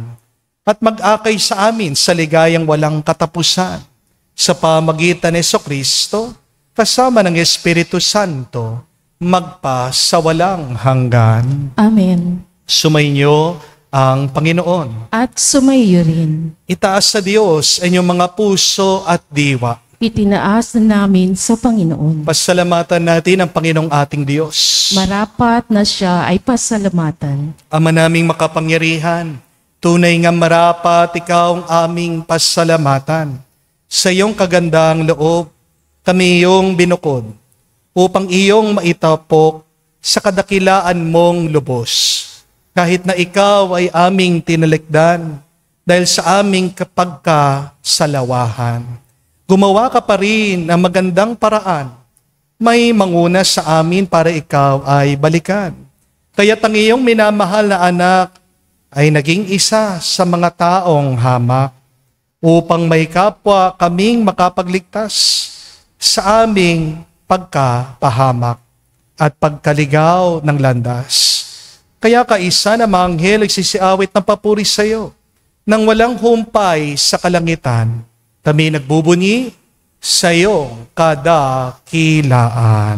Speaker 2: at mag-akay sa amin sa ligayang walang katapusan sa pamagitan ni Jesucristo kasama ng Espiritu Santo magpa sa walang hanggan.
Speaker 3: Amen.
Speaker 2: Sumainyo ang Panginoon.
Speaker 3: At sumayo rin.
Speaker 2: Itaas sa Diyos ang inyong mga puso at diwa.
Speaker 3: Itinaas na namin sa Panginoon.
Speaker 2: Pasalamatan natin ang Panginoong ating Diyos.
Speaker 3: Marapat na siya ay pasalamatan.
Speaker 2: Ama naming makapangyarihan, tunay nga marapat ikaw ang aming pasalamatan. Sa iyong kagandang loob, kami iyong binukod upang iyong maitapok sa kadakilaan mong lubos. Kahit na ikaw ay aming tinalikdan dahil sa aming pagkasalawahan. Gumawa ka pa rin ng magandang paraan. May manguna sa amin para ikaw ay balikan. Kaya't ang iyong minamahal na anak ay naging isa sa mga taong hamak upang may kapwa kaming makapagligtas sa aming pagkapahamak at pagkaligaw ng landas. Kaya kaisa na mga anghel ay sisiawit ng papuri sa iyo. Nang walang humpay sa kalangitan, kami nagbubunyi sa iyong kadakilaan.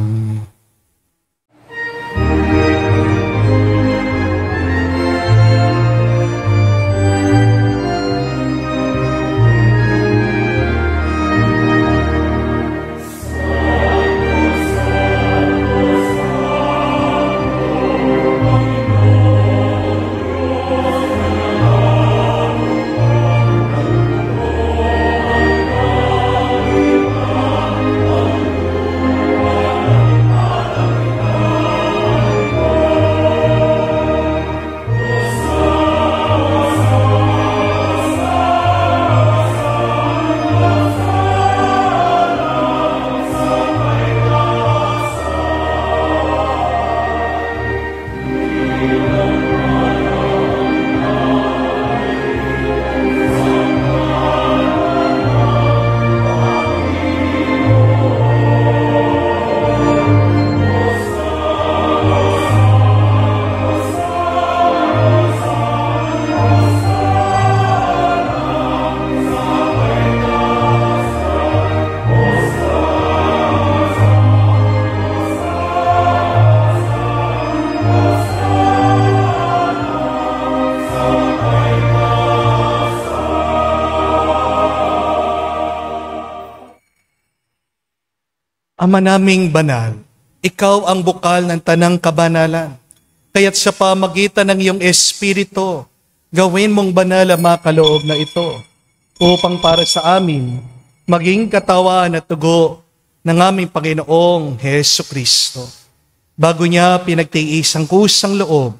Speaker 2: Ama naming banal, ikaw ang bukal ng tanang kabanalan. Kaya't sa pamagitan ng iyong Espiritu, gawin mong banal ang mga kaloob na ito upang para sa amin maging katawan at tugo ng aming Panginoong Hesu Kristo. Bago niya pinagtiis ang kusang loob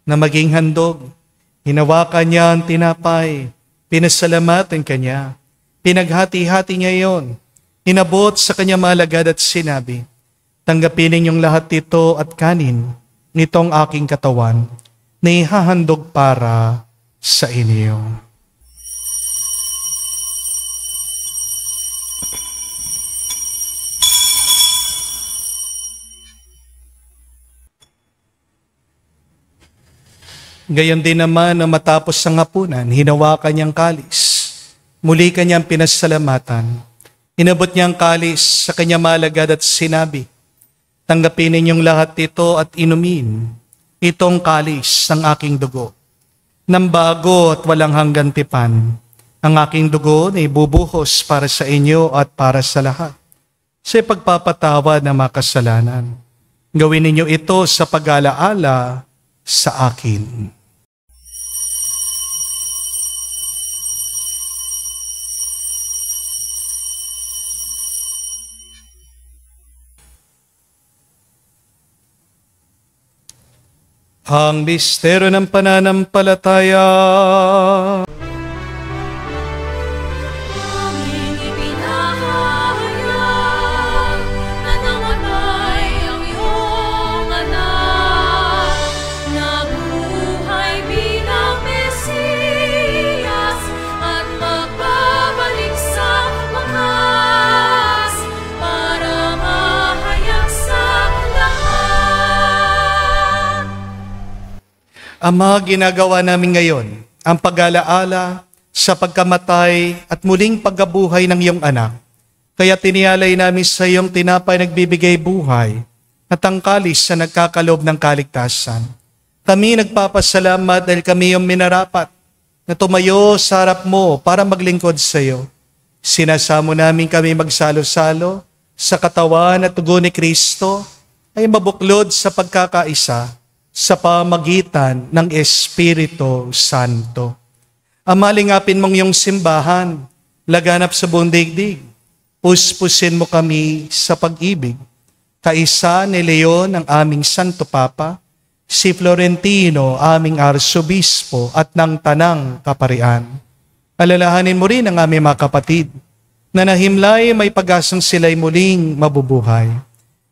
Speaker 2: na maging handog, hinawakan niya ang tinapay, pinasalamatan kanya, pinaghati-hati niya iyon, inabot sa kanya malagad at sinabi, tanggapin ninyong lahat ito at kanin, nitong aking katawan, na ihahandog para sa inyo. Gayon din naman na matapos ang hapunan, hinawakan niyang kalis. Muli kanyang pinasalamatan. Inabot niyang kalis sa kanya malagad at sinabi, tanggapin ninyong lahat ito at inumin. Itong kalis ng aking dugo. Nang bago at walang hanggan tipan, ang aking dugo na ibubuhos para sa inyo at para sa lahat. Sa pagpapatawad ng mga kasalanan. Gawin ninyo ito sa pag-alaala sa akin. Ang misteryo ng pananampalataya.
Speaker 1: Aming ipinahayag na namatay ang iyong anak, nabuhay bilang Mesiyas at magbabalik sa wakas para mahayag sa lahat.
Speaker 2: Ama, ginagawa namin ngayon ang pag-alaala sa pagkamatay at muling pagkabuhay ng iyong anak. Kaya tinialay namin sa iyong tinapay nagbibigay buhay at ang kalis na nagkakalob ng kaligtasan. Kami nagpapasalamat dahil kami yung minarapat na tumayo sa harap mo para maglingkod sa iyo. Sinasamo namin kami magsalo-salo sa katawan at tugo ni Kristo ay mabuklod sa pagkakaisa sa pamagitan ng Espiritu Santo. Amalingapin mong iyong simbahan, laganap sa buong daigdig. Puspusin mo kami sa pag-ibig. Kaisa ni Leon ang aming Santo Papa, si Florentino aming Arsobispo at ng Tanang Kaparian. Alalahanin mo rin ang aming mga kapatid na nahimlay may pag-asang sila'y muling mabubuhay.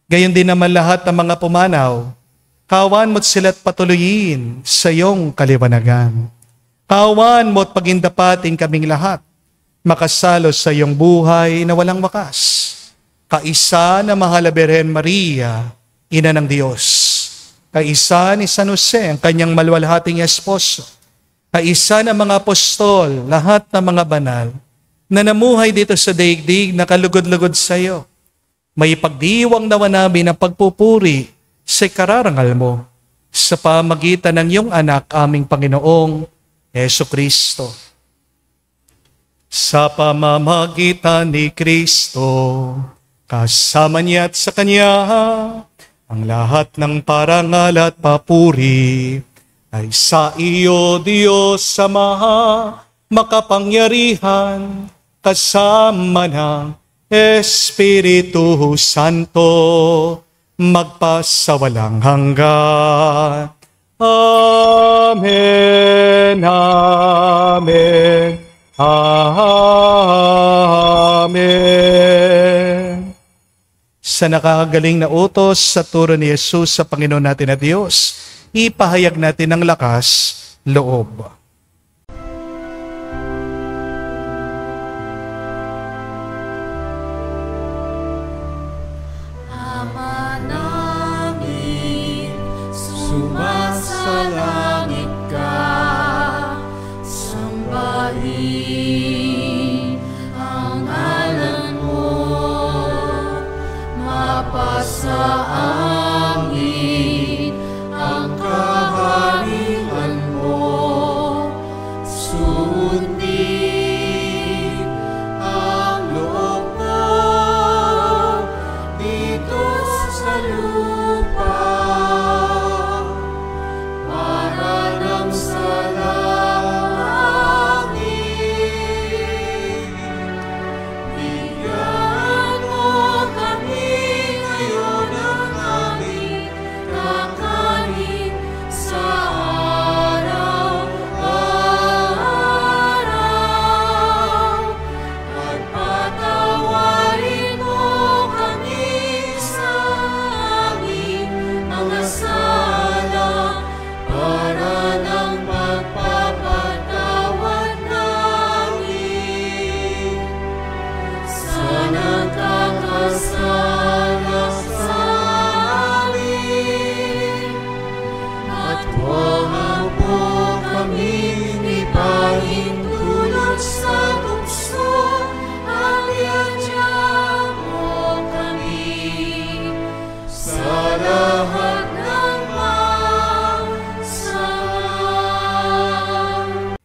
Speaker 2: Gayon din naman lahat ng mga pumanaw, kawan mo't sila't patuloyin sa iyong kaliwanagan. Kawan mo't pagindapating kaming lahat, makasalo sa iyong buhay na walang wakas. Kaisa na mahal na Birhen Maria, Ina ng Diyos. Kaisa ni San Jose, ang kanyang maluwalhating esposo. Kaisa ng mga apostol, lahat ng mga banal, na namuhay dito sa daigdig na kalugod-lugod sa iyo. May pagdiwang nawa namin ang pagpupuri sa kararangal mo sa pamagitan ng iyong anak, aming Panginoong Hesu Kristo. Sa pamamagitan ni Kristo, kasama niya at sa Kanya, ang lahat ng parangal at papuri ay sa iyo, Diyos Ama, makapangyarihan, kasama ng Espiritu Santo, magpasawalang hanggan. Amen, amen, amen. Sa nakakagaling na utos sa turo ni Jesus sa Panginoon natin na Diyos, ipahayag natin ng lakas loob.
Speaker 1: Ama namin, sumasalangit ka, sambahin ang ngalan mo, mapasa amin ang kaharian mo,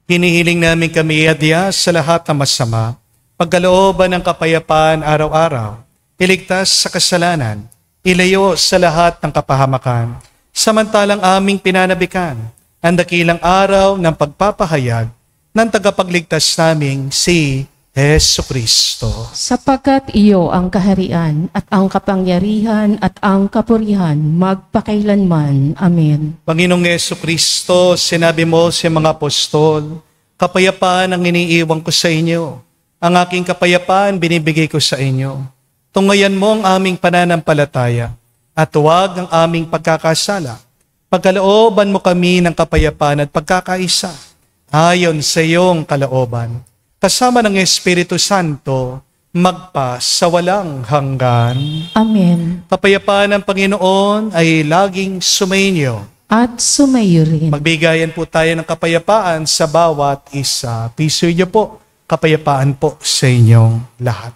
Speaker 2: Hinihiling namin kami adya sa lahat ng masama, pagkalooban ng kapayapaan araw-araw, iligtas sa kasalanan, ilayo sa lahat ng kapahamakan, samantalang aming pinanabikan ang dakilang araw ng pagpapahayag ng tagapagligtas naming si Jesucristo.
Speaker 3: Sapagkat iyo ang kaharian at ang kapangyarihan at ang kapurihan magpakailanman. Amen.
Speaker 2: Panginoong Jesucristo, sinabi mo sa mga apostol, kapayapaan ang iniiwan ko sa inyo. Ang aking kapayapaan binibigay ko sa inyo. Tungayan mo ang aming pananampalataya at huwag ang aming pagkakasala. Pagkalooban mo kami ng kapayapaan at pagkakaisa ayon sa iyong kalooban. Kasama ng Espiritu Santo, magpa sa walang hanggan.
Speaker 3: Amen.
Speaker 2: Kapayapaan ng Panginoon ay laging sumainyo.
Speaker 3: At sumayo rin.
Speaker 2: Magbigayan po tayo ng kapayapaan sa bawat isa. Piso niyo po, kapayapaan po sa inyong lahat.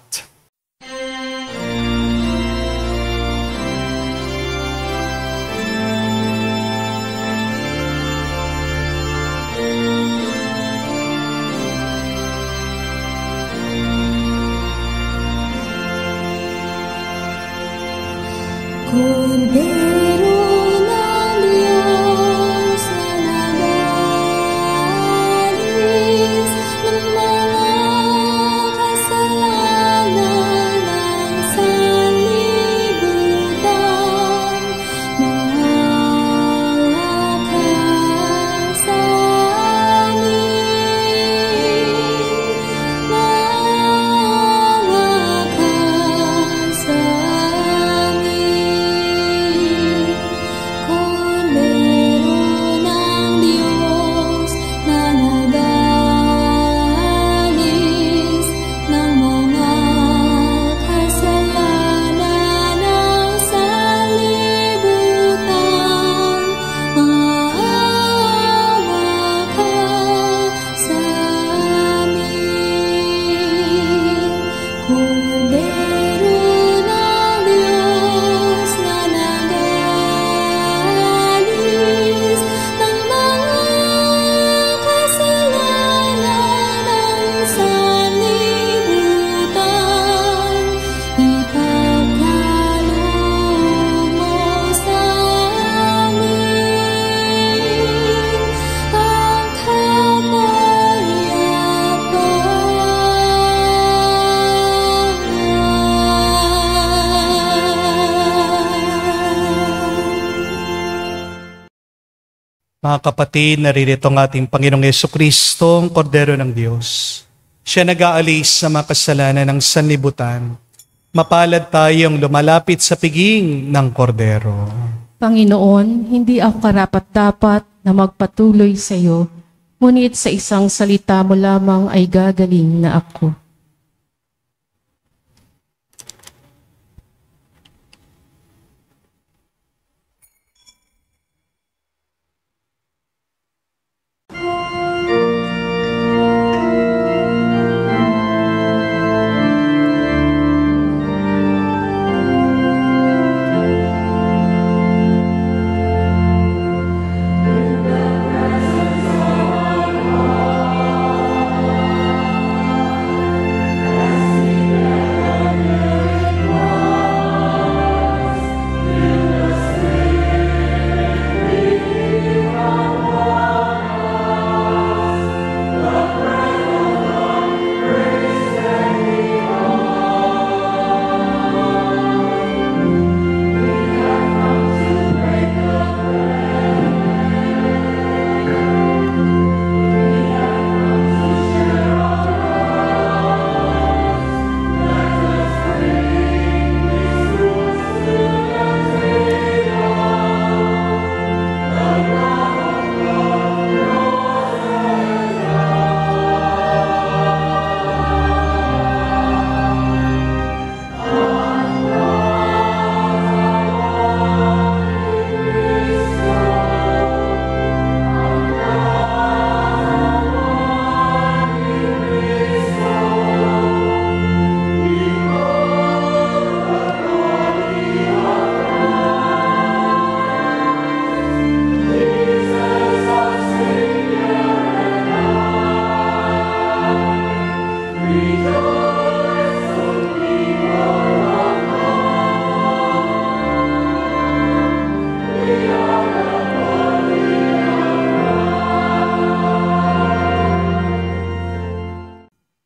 Speaker 1: Kordero ng Diyos na nagalis ng mga kasalanan ng sanlibutan, maawa ka sa amin, maawa ka sa amin. Kordero ng Diyos na nagalis ng mga kasalanan ng sanlibutan, maawa ka sa amin. Kordero ng Diyos na nagalis ng mga kasalanan ng sanlibutan, ipagkaloob mo sa amin ang kapayapaan.
Speaker 2: Mga kapatid, naririto ang ating Panginoong Jesucristo, ang Kordero ng Diyos. Siya nag-aalis sa mga kasalanan ng sanlibutan. Mapalad tayong lumalapit sa piging ng Kordero.
Speaker 3: Panginoon, hindi ako karapat-dapat na magpatuloy sa iyo, ngunit sa isang salita mo lamang ay gagaling na ako.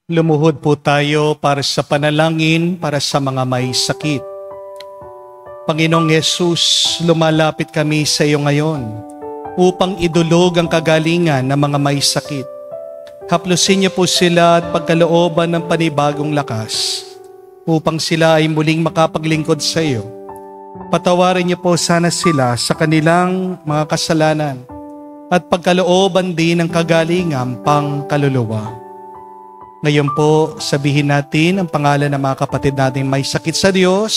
Speaker 2: Lumuhod po tayo para sa panalangin para sa mga may sakit. Panginoong Yesus, lumalapit kami sa iyo ngayon upang idulog ang kagalingan ng mga may sakit. Haplusin niyo po sila at pagkalooban ng panibagong lakas upang sila ay muling makapaglingkod sa iyo. Patawarin niyo po sana sila sa kanilang mga kasalanan at pagkalooban din ng kagalingan pang kaluluwa. Ngayon po, sabihin natin ang pangalan ng mga kapatid natin may sakit sa Diyos.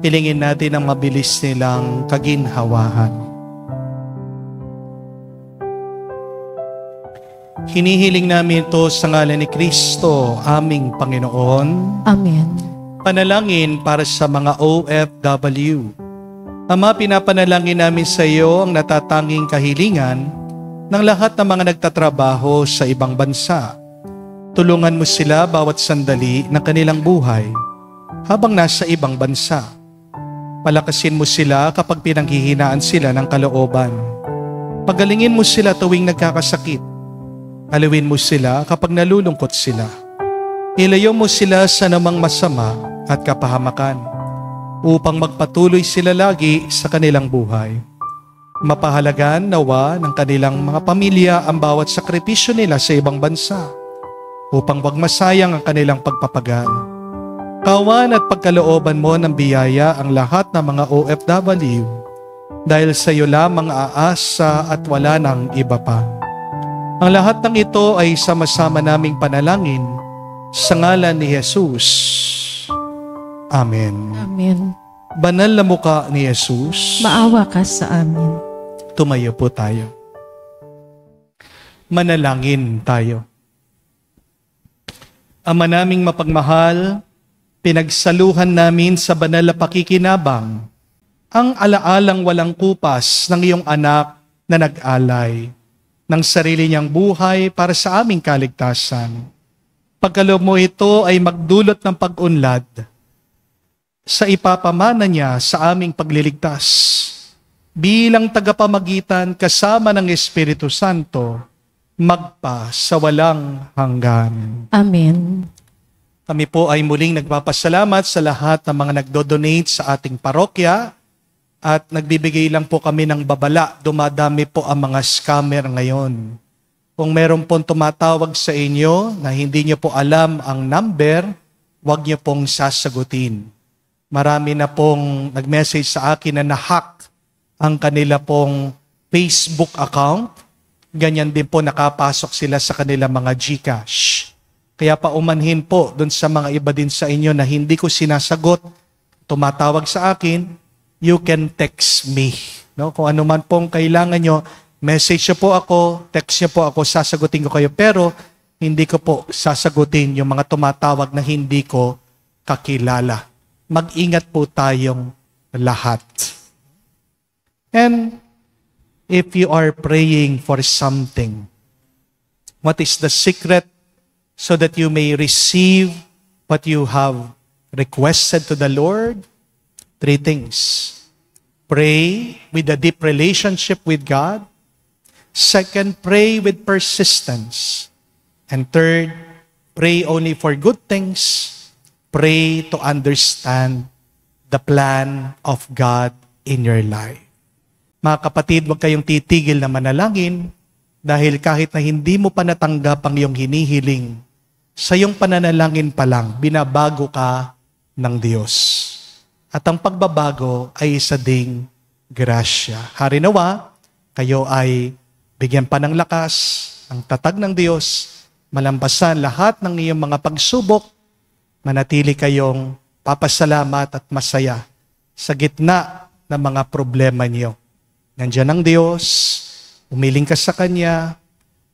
Speaker 2: Hilingin natin ang mabilis nilang kaginhawahan. Hinihiling namin ito sa ngalan ni Kristo, aming Panginoon.
Speaker 3: Amen.
Speaker 2: Panalangin para sa mga OFW. Ama, pinapanalangin namin sa iyo ang natatanging kahilingan ng lahat ng mga nagtatrabaho sa ibang bansa. Tulungan mo sila bawat sandali ng kanilang buhay habang nasa ibang bansa. Palakasin mo sila kapag pinanghihinaan sila ng kalooban. Pagalingin mo sila tuwing nagkakasakit. Aliwin mo sila kapag nalulungkot sila. Ilayo mo sila sa namang masama at kapahamakan upang magpatuloy sila lagi sa kanilang buhay. Mapahalagan nawa ng kanilang mga pamilya ang bawat sakripisyo nila sa ibang bansa upang wag masayang ang kanilang pagpapagal. Kawan at pagkalooban mo ng biyaya ang lahat ng mga OFW dahil sa iyo lamang aasa at wala nang iba pa. Ang lahat ng ito ay sama-sama naming panalangin sa ngalan ni Jesus. Amen.
Speaker 3: Amen.
Speaker 2: Banal na mukha ni Jesus,
Speaker 3: Maawa ka sa amin.
Speaker 2: tumayo po tayo. Manalangin tayo. Ama naming mapagmahal, pinagsaluhan namin sa banal na pakikinabang ang alaalang walang kupas ng iyong anak na nag-alay ng sarili niyang buhay para sa aming kaligtasan. Pagkaloob mo ito ay magdulot ng pag-unlad sa ipapamana niya sa aming pagliligtas. Bilang tagapamagitan kasama ng Espiritu Santo, magpa sa walang hanggan.
Speaker 3: Amen.
Speaker 2: Kami po ay muling nagpapasalamat sa lahat ng mga nagdo-donate sa ating parokya at nagbibigay lang po kami ng babala. Dumadami po ang mga scammer ngayon. Kung meron pong tumatawag sa inyo na hindi niyo po alam ang number, huwag niyo pong sasagutin. Marami na pong nag-message sa akin na na-hack ang kanila pong Facebook account. Ganyan din po nakapasok sila sa kanila mga GCash. Kaya paumanhin po doon sa mga iba din sa inyo na hindi ko sinasagot, tumatawag sa akin, you can text me. No? Kung ano man pong kailangan nyo, message nyo po ako, text nyo po ako, sasagutin ko kayo. Pero hindi ko po sasagutin yung mga tumatawag na hindi ko kakilala. Mag-ingat po tayong lahat. And if you are praying for something, what is the secret so that you may receive what you have requested to the Lord? 3 things. Pray with a deep relationship with God. 2, pray with persistence. And 3, pray only for good things. Pray to understand the plan of God in your life. Mga kapatid, huwag kayong titigil na manalangin dahil kahit na hindi mo pa natanggap ang iyong hinihiling, sa iyong pananalangin pa lang, binabago ka ng Diyos. At ang pagbabago ay isa ding grasya. Harinawa, kayo ay bigyan pa ng lakas, ng tatag ng Diyos, malampasan lahat ng iyong mga pagsubok, manatili kayong papasalamat at masaya sa gitna ng mga problema niyo. Nandiyan ang Diyos, umiling ka sa Kanya,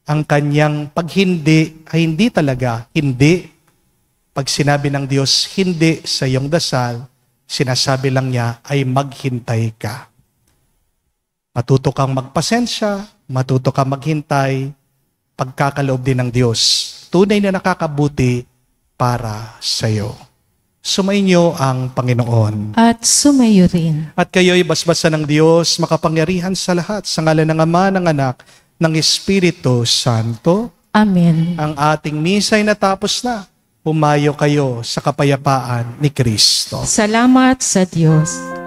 Speaker 2: ang Kanyang pag hindi ay hindi talaga, hindi. Pag sinabi ng Diyos, hindi sa iyong dasal, sinasabi lang niya ay maghintay ka. Matuto kang magpasensya, matuto kang maghintay, pagkakaloob din ng Diyos. Tunay na nakakabuti para sa iyo. Sumainyo ang Panginoon.
Speaker 3: At sumayo rin.
Speaker 2: At kayo'y basbasan ng Diyos, makapangyarihan sa lahat, sa ngalan ng Ama, ng Anak, ng Espiritu Santo.
Speaker 3: Amen.
Speaker 2: Ang ating misa'y natapos na. Pumayo kayo sa kapayapaan ni Kristo.
Speaker 3: Salamat sa Diyos.